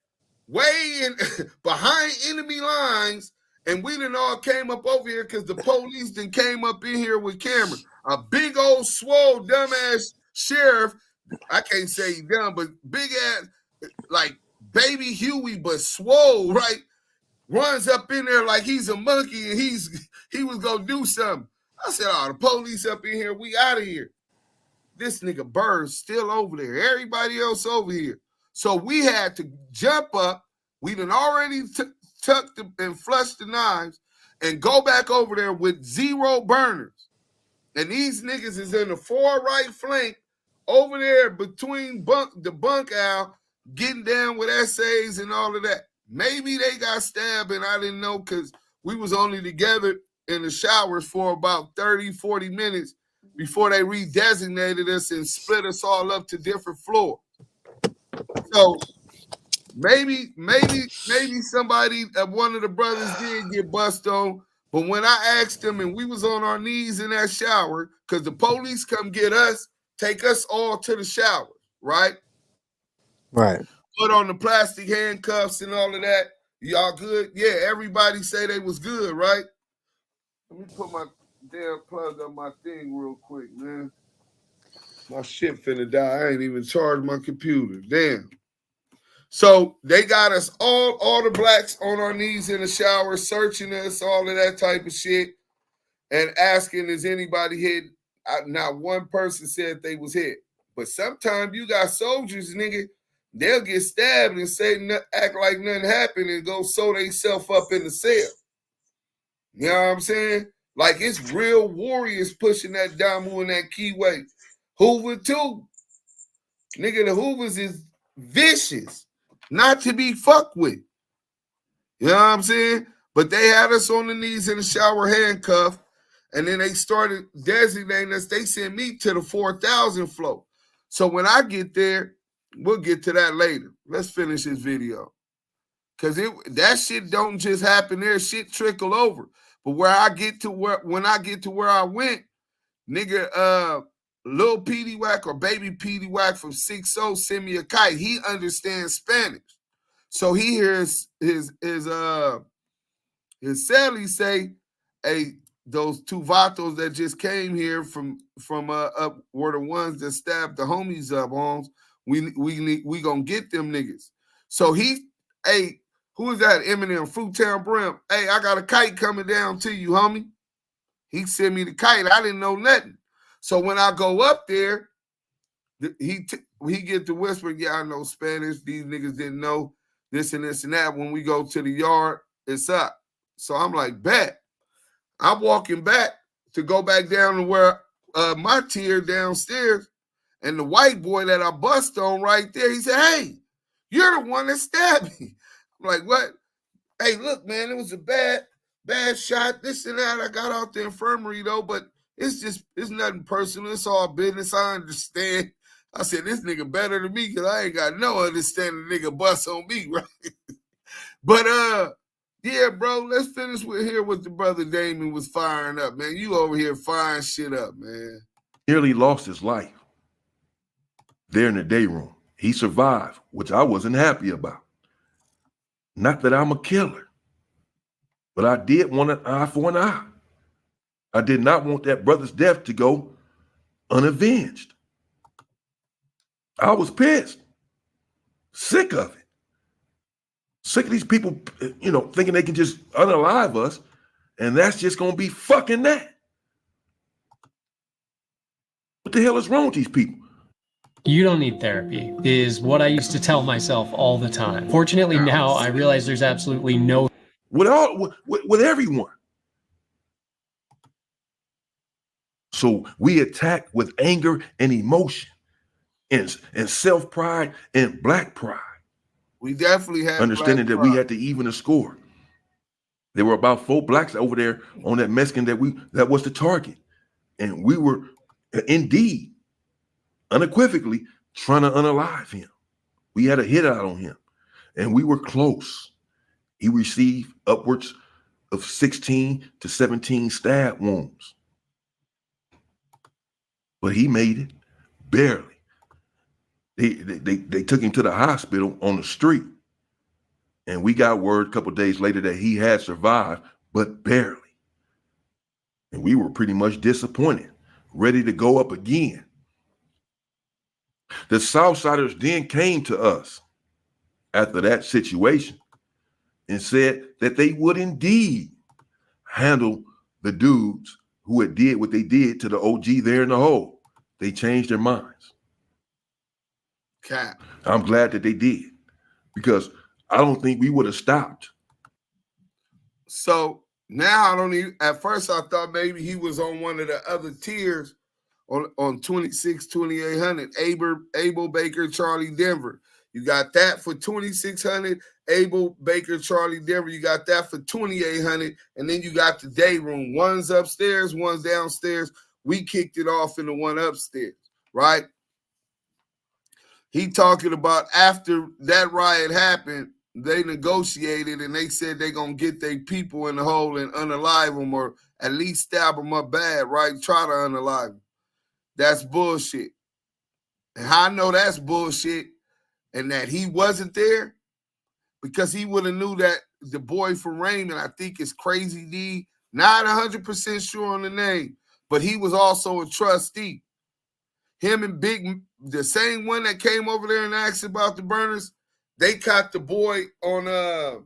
way in behind enemy lines, and we done all came up over here because the police then came up in here with cameras. A big old swole dumbass sheriff, I can't say he dumb, but big ass, like baby Huey, but swole, right? Runs up in there like he's a monkey and he was gonna do something. I said, oh, the police up in here, we out of here. This nigga Bird's still over there. Everybody else over here. So we had to jump up. We done already tucked and flushed the knives and go back over there with 0 burners. And these niggas is in the far right flank over there between the bunk owl, getting down with essays and all of that. Maybe they got stabbed and I didn't know because we was only together in the showers for about 30, 40 minutes before they redesignated us and split us all up to different floors. So maybe somebody, one of the brothers did get bust on, but when I asked them and we was on our knees in that shower, because the police come get us, take us all to the shower, right? Right. Put on the plastic handcuffs and all of that. Y'all good? Yeah, everybody say they was good, right? Let me put my damn plug on my thing real quick, man. My shit finna die. I ain't even charged my computer. Damn. So they got us all the blacks on our knees in the shower, searching us, all of that type of shit, and asking, is anybody hit not one person said they was hit. But sometimes you got soldiers, nigga, they'll get stabbed and act like nothing happened and go sew themselves up in the cell. You know what I'm saying? Like it's real warriors pushing that Damu and that Kiwe. Hoover too. Nigga, the Hoovers is vicious, not to be fucked with. You know what I'm saying? But they had us on the knees in the shower handcuffed, and then they started designating us. They sent me to the 4,000 floor. So when I get there, we'll get to that later. Let's finish this video. Because that shit don't just happen there. Shit trickle over. But when I get to where I went, nigga, Lil Petey Wack or Baby Petey Wack from 6-0 send me a kite. He understands Spanish. So he hears his Sally say, hey, those two vatos that just came here from up were the ones that stabbed the homies up, homes. We gonna get them niggas. So hey, who is that? Eminem, Fruittown Brim. Hey, I got a kite coming down to you, homie. He sent me the kite. I didn't know nothing. So when I go up there, he get to whisper, yeah, I know Spanish. These niggas didn't know this and this and that. When we go to the yard, it's up. So I'm like, bet. I'm walking back to go back down to where my tier downstairs, and the white boy that I bust on right there, he said, hey, you're the one that stabbed me. I'm like, what? Hey, look, man, it was a bad shot, this and that. I got out the infirmary, though, but it's nothing personal. It's all business. I understand. I said, this nigga better than me because I ain't got no understanding nigga bust on me, right? But, yeah, bro, let's finish with what the brother Damien was firing up, man. You over here firing shit up, man. Nearly lost his life there in the day room. He survived, which I wasn't happy about. Not that I'm a killer, but I did want an eye for an eye. I did not want that brother's death to go unavenged. I was pissed, sick of it. Sick of these people, thinking they can just unalive us, and that's just going to be fucking that. What the hell is wrong with these people? You don't need therapy, is what I used to tell myself all the time. Fortunately, now I realize there's absolutely no... With everyone. So we attack with anger and emotion and self-pride and black pride. We definitely had understanding that we had to even the score. There were about 4 blacks over there on that Mexican that was the target. And we were indeed, unequivocally, trying to unalive him. We had a hit out on him. And we were close. He received upwards of 16 to 17 stab wounds. But he made it, barely. They took him to the hospital on the street. And we got word a couple days later that he had survived, but barely. And we were pretty much disappointed, ready to go up again. The Southsiders then came to us after that situation and said that they would indeed handle the dudes who had did what they did to the OG there in the hole. They changed their minds. Cap. I'm glad that they did, because I don't think we would have stopped. So now I don't even, at first I thought maybe he was on one of the other tiers on 26, 2800, Abel Baker, Charlie Denver. You got that for 2600, Abel Baker, Charlie Denver. You got that for 2800, and then you got the day room. One's upstairs, one's downstairs. We kicked it off in the one upstairs, right? He talking about after that riot happened, they negotiated and they said they're going to get their people in the hole and unalive them, or at least stab them up bad, right? Try to unalive them. That's bullshit. And how I know that's bullshit and that he wasn't there, because he would have knew that the boy from Raymond, I think is Crazy D, not 100% sure on the name, but he was also a trustee. Him and Big, the same one that came over there and asked about the burners, they caught the boy on the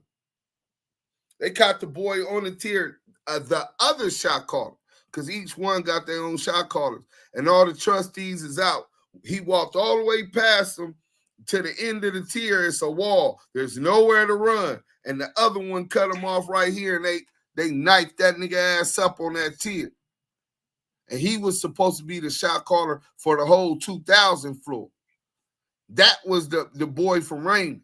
tier, the other shot caller. because each one got their own shot callers, and all the trustees is out. He walked all the way past them to the end of the tier. It's a wall. There's nowhere to run, and the other one cut him off right here, and they knifed that nigga ass up on that tier. And he was supposed to be the shot caller for the whole 2000 floor. That was the boy from Raymond.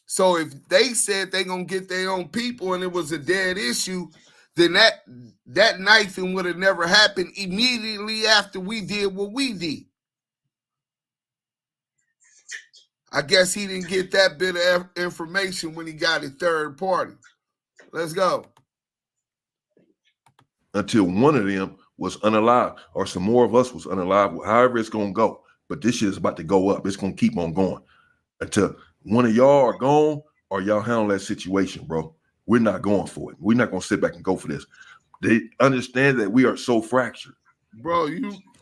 So if they said they gonna get their own people and it was a dead issue, then that knifing would have never happened immediately after we did what we did. I guess he didn't get that bit of information when he got a third party. Let's go. Until one of them was unalive, or some more of us was unalive, however it's gonna go. But this shit is about to go up. It's gonna keep on going until one of y'all are gone or y'all handle that situation, bro. We're not going for it. We're not gonna sit back and go for this. They understand that we are so fractured, bro.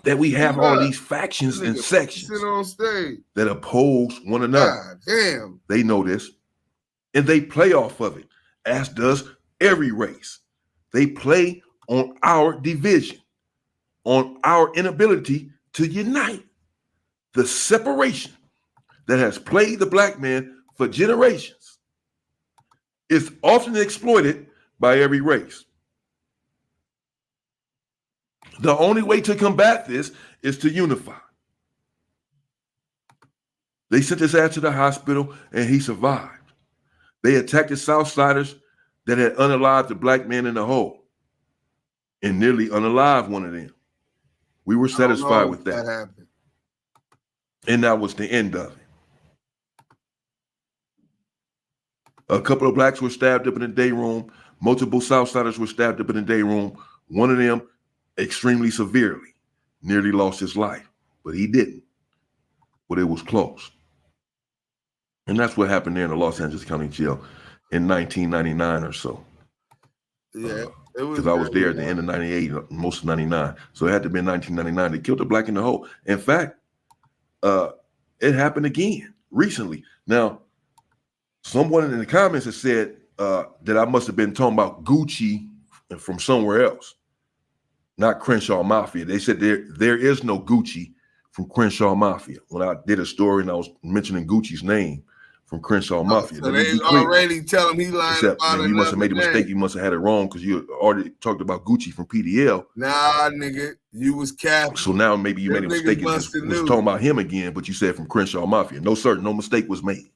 That we have all these factions and sections on stage that oppose one another. God damn. They know this, and they play off of it, as does every race. They play on our division, on our inability to unite. The separation that has plagued the black man for generations is often exploited by every race. The only way to combat this is to unify. They sent his ass to the hospital and he survived. They attacked the Southsiders that had unalived the black man in the hole and nearly unalived one of them. We were satisfied with that. Happened. And that was the end of it. A couple of blacks were stabbed up in the day room. Multiple Southsiders were stabbed up in the day room. One of them extremely severely, nearly lost his life, but he didn't. But it was close. And that's what happened there in the Los Angeles County Jail in 1999 or so. Yeah. Because I was there at the end of 98, most of 99. So it had to be in 1999. They killed the black in the hole. In fact, it happened again recently. Now, someone in the comments has said that I must have been talking about Gucci from somewhere else, not Crenshaw Mafia. They said there is no Gucci from Crenshaw Mafia. When I did a story and I was mentioning Gucci's name from Crenshaw Mafia. So they already tell him he lying about it. You must have made a mistake. You must have had it wrong because you already talked about Gucci from PDL. Nah, nigga, you was capping. So now maybe you made a mistake and was talking about him again, but you said from Crenshaw Mafia. No, sir, no mistake was made.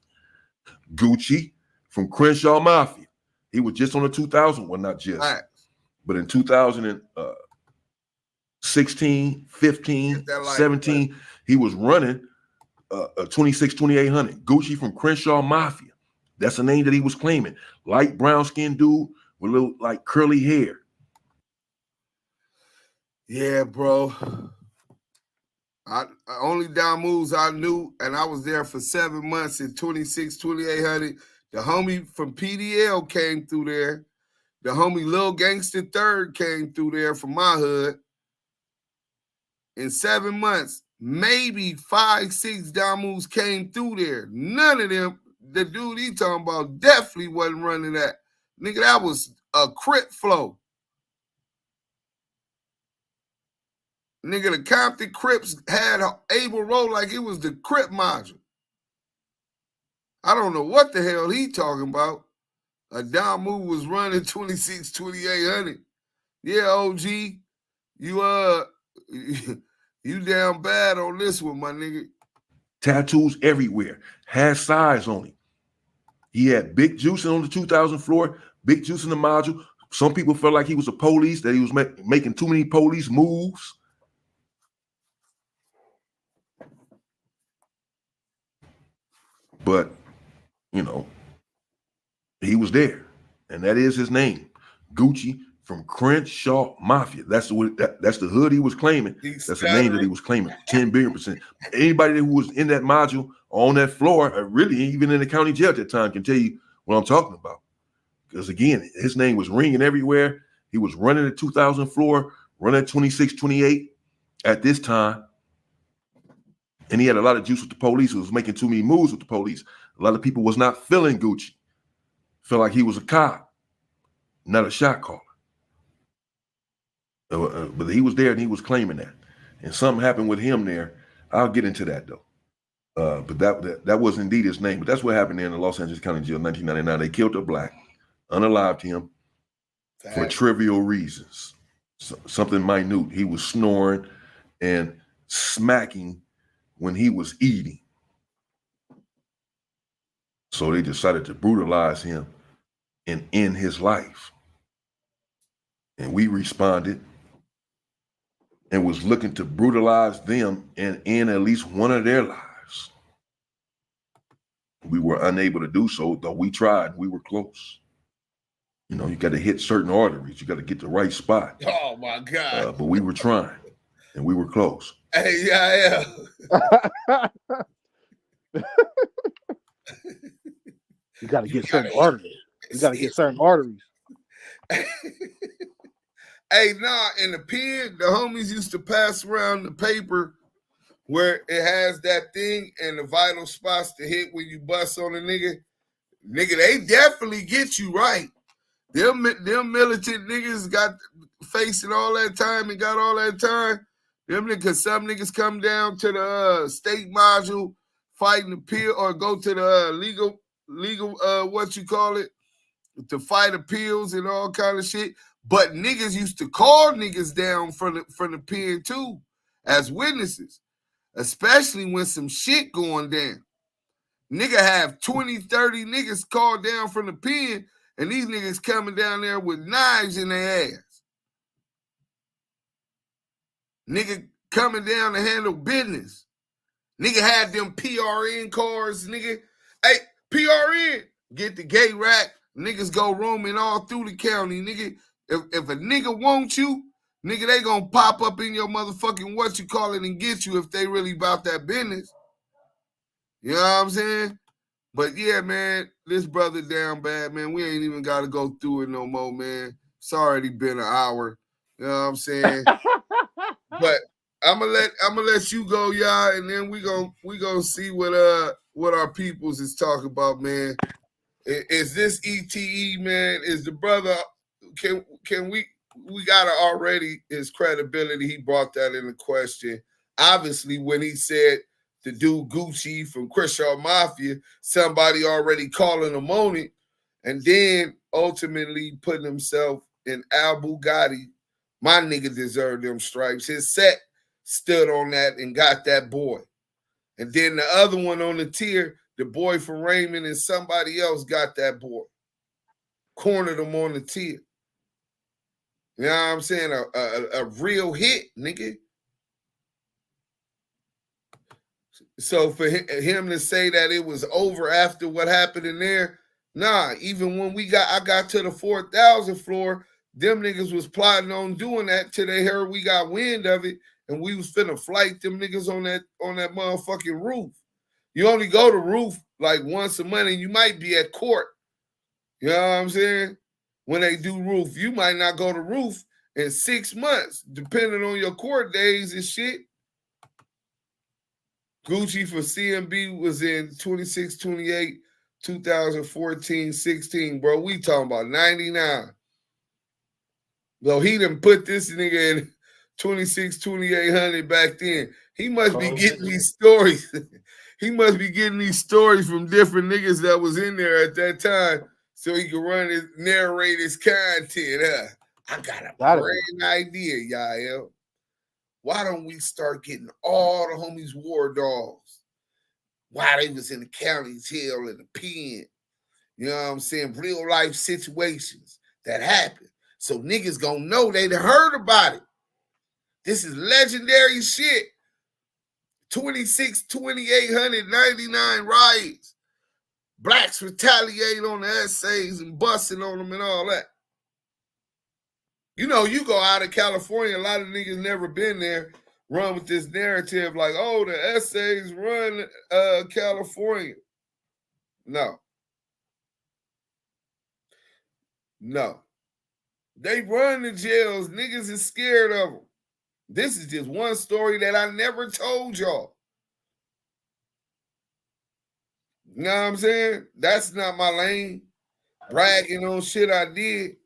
Gucci from Crenshaw Mafia. He was just on the 2000, well, not just, but in 2016, 15, 17, he was running a 26-2800. Gucci from Crenshaw Mafia. That's the name that he was claiming. Light brown skinned dude with little like curly hair. Yeah, bro. Only Damus I knew, and I was there for 7 months at 26-2800. The homie from PDL came through there. The homie Lil Gangster Third came through there from my hood. In 7 months, maybe 5, 6 Damus came through there. None of them, the dude he talking about definitely wasn't running that. Nigga, that was a Crip flow. Nigga, the Compton Crips had Abel Rowe like it was the Crip module. I don't know what the hell he talking about. A Damu was running 26-2800. Yeah, OG, you damn bad on this one, my nigga. Tattoos everywhere. Had size on him. He had big juice on the 2000 floor, big juice in the module. Some people felt like he was a police, that he was making too many police moves. But, you know, he was there. And that is his name. Gucci from Crenshaw Mafia. That's the hood he was claiming. That's the name that he was claiming. 10 billion%. Anybody who was in that module or on that floor, or really even in the county jail at that time, can tell you what I'm talking about. Because again, his name was ringing everywhere. He was running the 2000 floor, running 26-28 at this time. And he had a lot of juice with the police. He was making too many moves with the police. A lot of people was not feeling Gucci. Felt like he was a cop, not a shot caller. But he was there and he was claiming that. And something happened with him there. I'll get into that though. But that was indeed his name. But that's what happened there in the Los Angeles County Jail in 1999. They killed a black, unalived him for trivial reasons. Something minute. He was snoring and smacking when he was eating. So they decided to brutalize him and end his life. And we responded and was looking to brutalize them and end at least one of their lives. We were unable to do so, though we tried. We were close. You know, you got to hit certain arteries. You got to get the right spot. Oh, my God. But we were trying, and we were close. Hey, yeah. You got to get certain arteries. You got to get certain arteries. Hey, nah, in the pen, the homies used to pass around the paper where it has that thing and the vital spots to hit when you bust on a nigga. Nigga, they definitely get you right. Them militant niggas got facing all that time and got all that time. Them niggas, some niggas come down to the state module, fighting appeal, or go to the legal what you call it, to fight appeals and all kind of shit. But niggas used to call niggas down from the pen too as witnesses, especially when some shit going down. Nigga have 20, 30 niggas called down from the pen, and these niggas coming down there with knives in their ass. Nigga coming down to handle business. Nigga had them PRN cards, nigga. Hey, PRN, get the gay rack. Niggas go roaming all through the county, nigga. If a nigga wants you, nigga, they gonna pop up in your motherfucking what you call it and get you if they really about that business. You know what I'm saying? But yeah, man, this brother down bad, man. We ain't even got to go through it no more, man. It's already been an hour. You know what I'm saying? But I'm gonna let you go, y'all, and then we gonna see what our peoples is talking about, man. Is this ETE, man? Is the brother? Can we gotta already his credibility? He brought that into question. Obviously, when he said the dude Gucci from Crenshaw Mafia, somebody already calling him on it, and then ultimately putting himself in Al Bugatti. My nigga deserved them stripes. His set stood on that and got that boy. And then the other one on the tier, the boy from Raymond and somebody else got that boy. Cornered him on the tier. You know what I'm saying? A real hit, nigga. So for him to say that it was over after what happened in there, nah, even when I got to the 4,000 floor, them niggas was plotting on doing that till they heard we got wind of it, and we was finna flight them niggas on that motherfucking roof. You only go to roof like once a month, and you might be at court. You know what I'm saying? When they do roof, you might not go to roof in 6 months, depending on your court days and shit. Gucci for CMB was in 26, 28, 2014, 16, bro. We talking about 99. Though he done put this nigga in 26, 2800 back then. He must be getting these stories. He must be getting these stories from different niggas that was in there at that time so he could narrate his content. I got a great idea, y'all. Why don't we start getting all the homies war dogs while they was in the county jail in the pen? You know what I'm saying? Real life situations that happen. So niggas gonna know they done heard about it. This is legendary shit. 26, 2,899 riots. Blacks retaliate on the essays and busting on them and all that. You know, you go out of California, a lot of niggas never been there, run with this narrative like, oh, the essays run California. No. They run the jails. Niggas is scared of them. This is just one story that I never told y'all. You know what I'm saying? That's not my lane. Bragging on shit I did.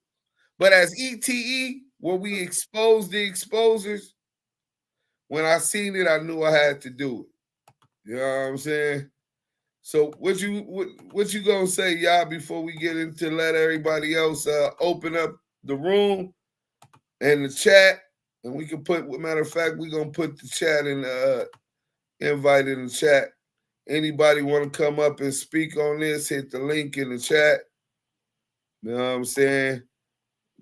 But as ETE, When we exposed the exposers, when I seen it, I knew I had to do it. You know what I'm saying? So what you gonna say, y'all, before we get into let everybody else open up the room and the chat, and we can put. Matter of fact, we're gonna put the chat in invite in the chat. Anybody want to come up and speak on this? Hit the link in the chat. You know what I'm saying?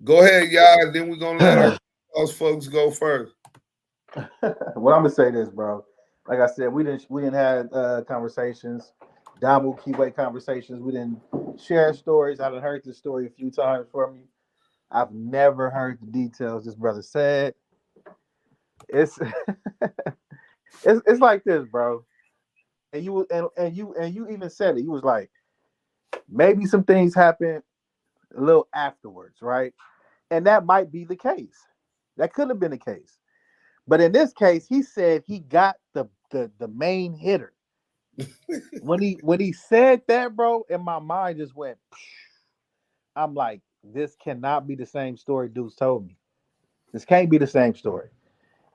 Go ahead, y'all. Then we're gonna let our folks go first. Well, I'm gonna say this, bro. Like I said, we didn't have conversations, Damu Kiwe conversations. We didn't share stories. I done heard this story a few times from you. I've never heard the details this brother said. It's it's like this, bro. And you even said it. You was like, maybe some things happen a little afterwards, right? And that might be the case. That could have been the case. But in this case, he said he got the main hitter. When he said that, bro, and my mind just went, I'm like, this cannot be the same story Deuce told me. This can't be the same story.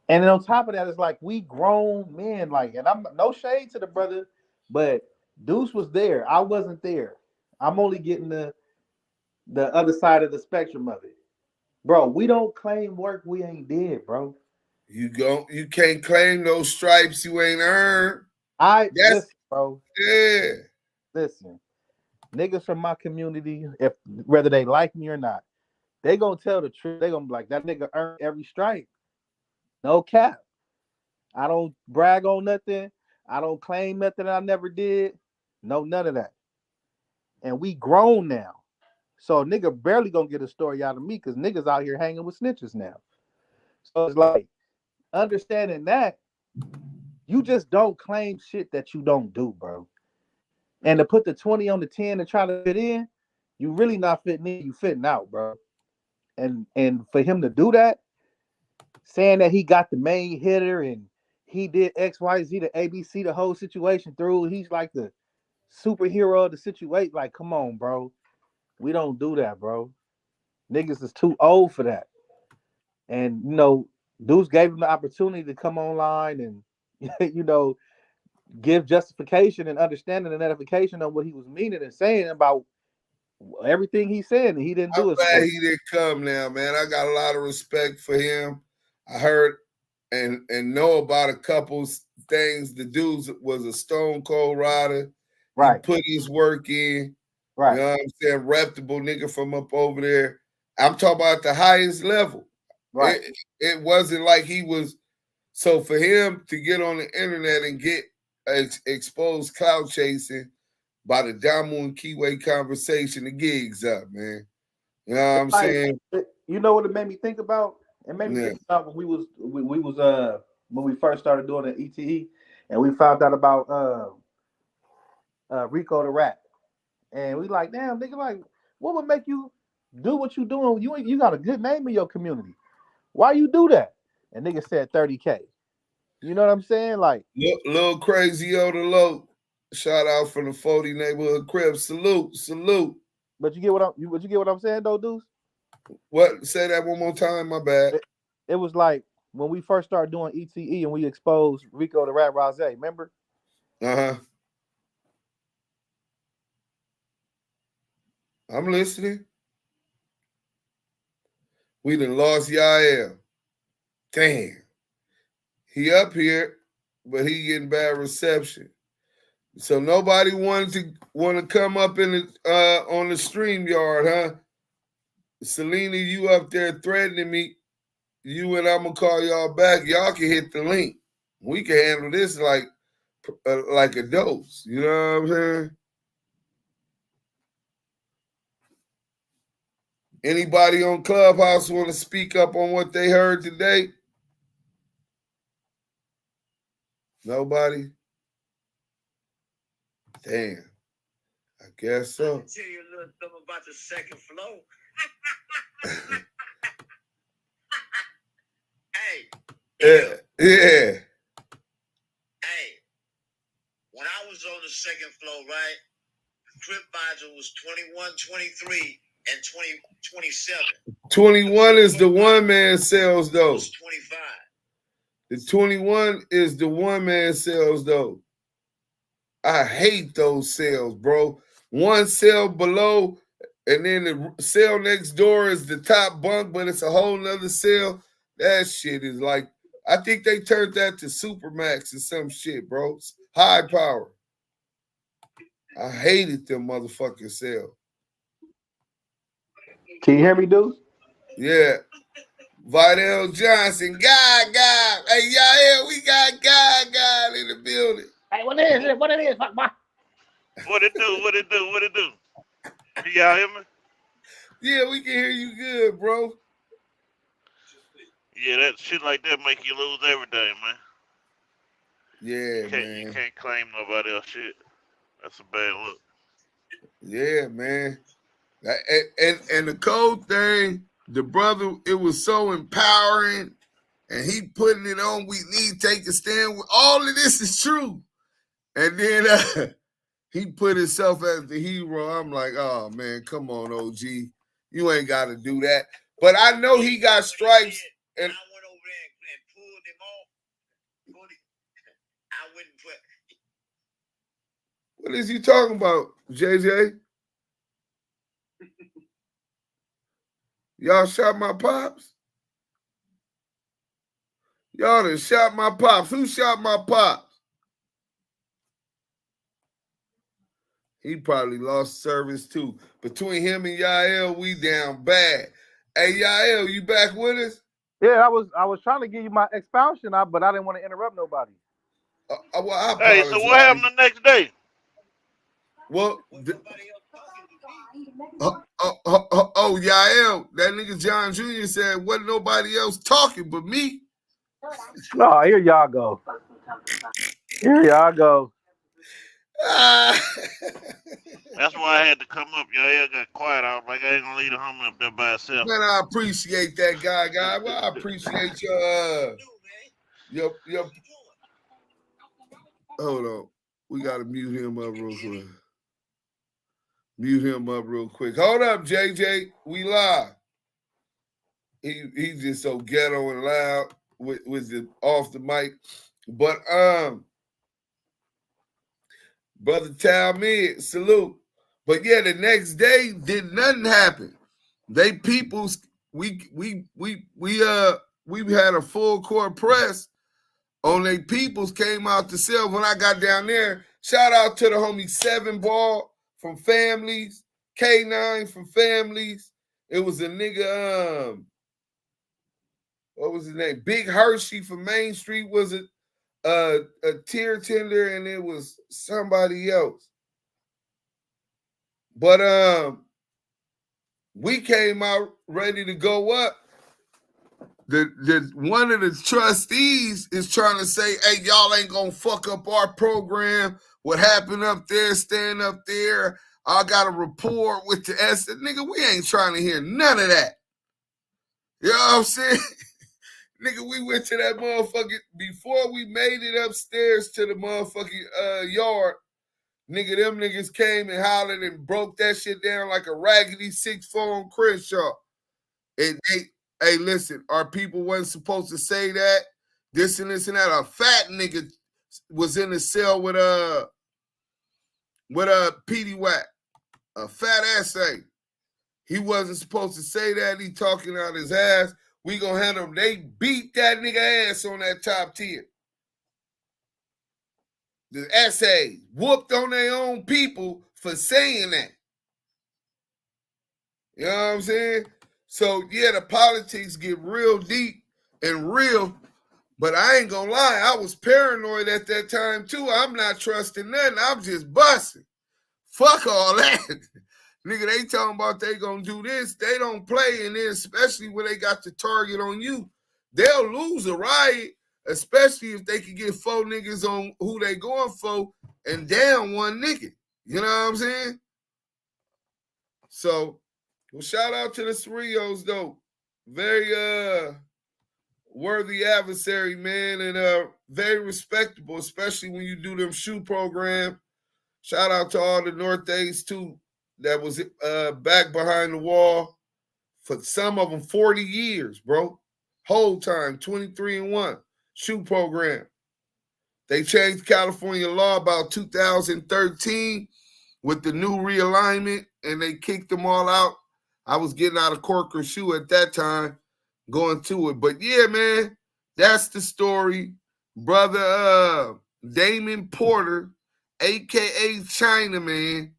And then on top of that, it's like we grown men, like, and I'm no shade to the brother, but Deuce was there. I wasn't there. I'm only getting the other side of the spectrum of it. Bro, we don't claim work we ain't did, bro. You can't claim those stripes you ain't earned. Listen, bro. Yeah. Listen, niggas from my community, if whether they like me or not, they gonna tell the truth. They gonna be like, that nigga earned every stripe. No cap. I don't brag on nothing. I don't claim nothing I never did. No, none of that. And we grown now. So nigga barely gonna get a story out of me because niggas out here hanging with snitches now. So it's like, understanding that, you just don't claim shit that you don't do, bro. And to put the 20 on the 10 and try to fit in, you really not fitting in, you fitting out, bro. And for him to do that, saying that he got the main hitter and he did X, Y, Z, the ABC, the whole situation through, he's like the superhero of the situation. Like, come on, bro. We don't do that, bro. Niggas is too old for that. And, Deuce gave him the opportunity to come online and, give justification and understanding and edification on what he was meaning and saying about everything he said, and he didn't do it. I'm glad he didn't come now, man. I got a lot of respect for him. I heard and know about a couple things. The dude was a stone cold rider. Right. He put his work in. Right. You know what I'm saying? Reputable nigga from up over there. I'm talking about the highest level. Right. It wasn't like he was. So for him to get on the internet and get exposed clout chasing by the Damu and Kiwe conversation, the gig's up, man. You know what I'm saying? You know what it made me think about? It made me think about when when we first started doing the ETE and we found out about Rico the Rat. And we like, damn, nigga, like, what would make you do what you doing? You got a good name in your community. Why you do that? And nigga said 30K. You know what I'm saying? Like, little crazy Yoda Low. Shout out from the 40 neighborhood crib. Salute. But you get what I'm saying though, Deuce? What? Say that one more time, my bad. It was like when we first started doing ETE and we exposed Rico the Rat Rose, remember? Uh-huh. I'm listening. We done lost Yael. Damn. He up here, but he getting bad reception. So nobody want to come up in the on the stream yard, huh? Selena, you up there threatening me. You and I'm gonna call y'all back. Y'all can hit the link. We can handle this like a dose. You know what I'm saying? Anybody on Clubhouse want to speak up on what they heard today? Nobody? Damn. I guess so. I'll tell you a little something about the second floor. Hey. Yeah. Hey. When I was on the second floor, right? Crib module was 21, 23, and 20, 27. 21 is the one-man cells, though. It's 25. The 21 is the one-man cells, though. I hate those cells, bro. One cell below, and then the cell next door is the top bunk, but it's a whole nother cell. That shit is like, I think they turned that to Supermax or some shit, bro. It's high power. I hated them motherfucking cells. Can you hear me, dude? Yeah. Vidal Johnson, God. Hey, y'all, we got God in the building. Hey, what it is, fuck boy? What it do? Y'all hear me? Yeah, we can hear you good, bro. Yeah, that shit like that make you lose everything, man. Yeah, You can't claim nobody else shit. That's a bad look. Yeah, man. And the code thing, the brother, it was so empowering, and he putting it on. We need to take a stand. All of this is true. And then he put himself as the hero. I'm like, oh man, come on, OG, you ain't got to do that. But I know he got stripes. And I went over there and pulled him off. I wouldn't put. What is he talking about, JJ? Y'all shot my pops? Y'all done shot my pops. Who shot my pops? He probably lost service too. Between him and Yael, we down bad. Hey, Yael, you back with us? Yeah, I was trying to give you my expounding, but I didn't want to interrupt nobody. Well, I Hey, so what happened the next day? Well, Yael, that nigga John Jr. said wasn't nobody else talking but me. No, here y'all go. That's why I had to come up. Y'all got quiet. I was like, I ain't gonna leave the homie up there by herself. Man, I appreciate that guy. Well, I appreciate your hold on. We gotta mute him up real quick. Hold up, JJ. We live. He's just so ghetto and loud with the off the mic. But Brother Talmud, salute. But yeah, the next day did nothing happen. They peoples, we had a full court press on they peoples came out to sell. When I got down there, shout out to the homie 7 Ball from Families, K9 from Families. It was a nigga, what was his name? Big Hershey from Main Street was a tier tender, and it was somebody else. But we came out ready to go up. The one of the trustees is trying to say, hey, y'all ain't gonna fuck up our program. What happened up there, stand up there. I got a report with the S. Nigga, we ain't trying to hear none of that. You know what I'm saying? Nigga, we went to that motherfucking, before we made it upstairs to the motherfucking yard, nigga, them niggas came and hollered and broke that shit down like a raggedy 6-phone Crenshaw. And hey, listen, our people wasn't supposed to say that, this and that. A fat nigga was in the cell with Petey Wack, a fat essay. He wasn't supposed to say that. He talking out his ass. We gonna handle them. They beat that nigga ass on that top tier. The essay whooped on their own people for saying that. You know what I'm saying? So, yeah, the politics get real deep and real, but I ain't gonna lie, I was paranoid at that time, too. I'm not trusting nothing. I'm just busting. Fuck all that. Nigga, they talking about they gonna do this. They don't play, and then especially when they got the target on you, they'll lose a riot, especially if they can get 4 niggas on who they going for and down 1 nigga. You know what I'm saying? So, well, shout out to the Cerrillos, though. Very worthy adversary, man, and very respectable, especially when you do them shoe program. Shout out to all the Northeast, too, that was back behind the wall. For some of them, 40 years, bro. Whole time, 23-1 shoe program. They changed California law about 2013 with the new realignment, and they kicked them all out. I was getting out of Corker shoe at that time, going to it. But yeah, man, that's the story. Brother Damien Porter, a.k.a. Chinaman.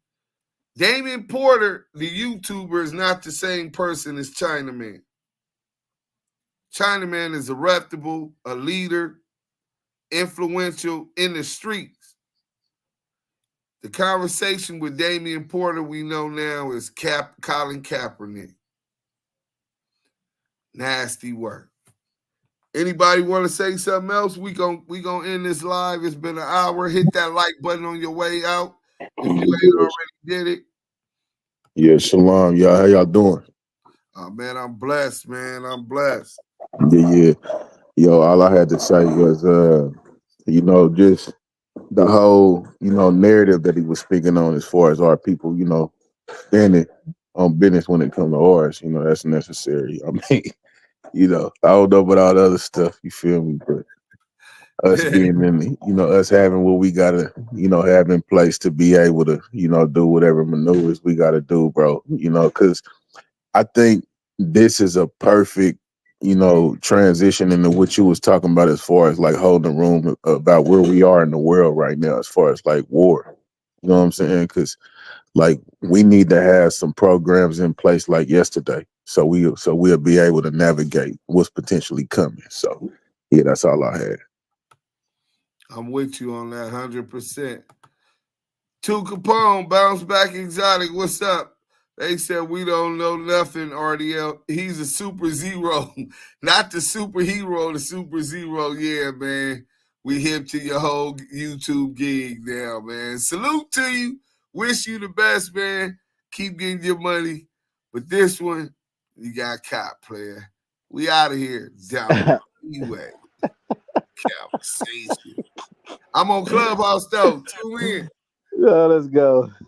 Damien Porter, the YouTuber, is not the same person as Chinaman. Chinaman is a reputable, a leader, influential in the streets. The conversation with Damien Porter we know now is Colin Kaepernick. Nasty work. Anybody want to say something else? We gonna end this live. It's been an hour. Hit that like button on your way out if you ain't already did it. Yeah, shalom, y'all. How y'all doing? Oh man, I'm blessed, man. I'm blessed. Yeah. Yo, all I had to say was, just the whole, narrative that he was speaking on as far as our people, standing on business when it comes to ours. That's necessary. I mean, I don't know about all the other stuff. You feel me? But us being in, us having what we gotta, have in place to be able to, do whatever maneuvers we gotta do, bro. Because I think this is a perfect, transition into what you was talking about as far as like holding the room about where we are in the world right now, as far as like war. You know what I'm saying? Because like we need to have some programs in place like yesterday, so we'll be able to navigate what's potentially coming. So yeah, that's all I had. I'm with you on that 100%. Two Capone, bounce back exotic. What's up? They said we don't know nothing, RDL. He's a super zero, not the superhero, the super zero. Yeah, man. We hip to your whole YouTube gig now, man. Salute to you. Wish you the best, man. Keep getting your money. But this one, you got caught, player. We out of here. Damu Kiwe. Conversation. I'm on Clubhouse, though. Tune in. Yeah, let's go.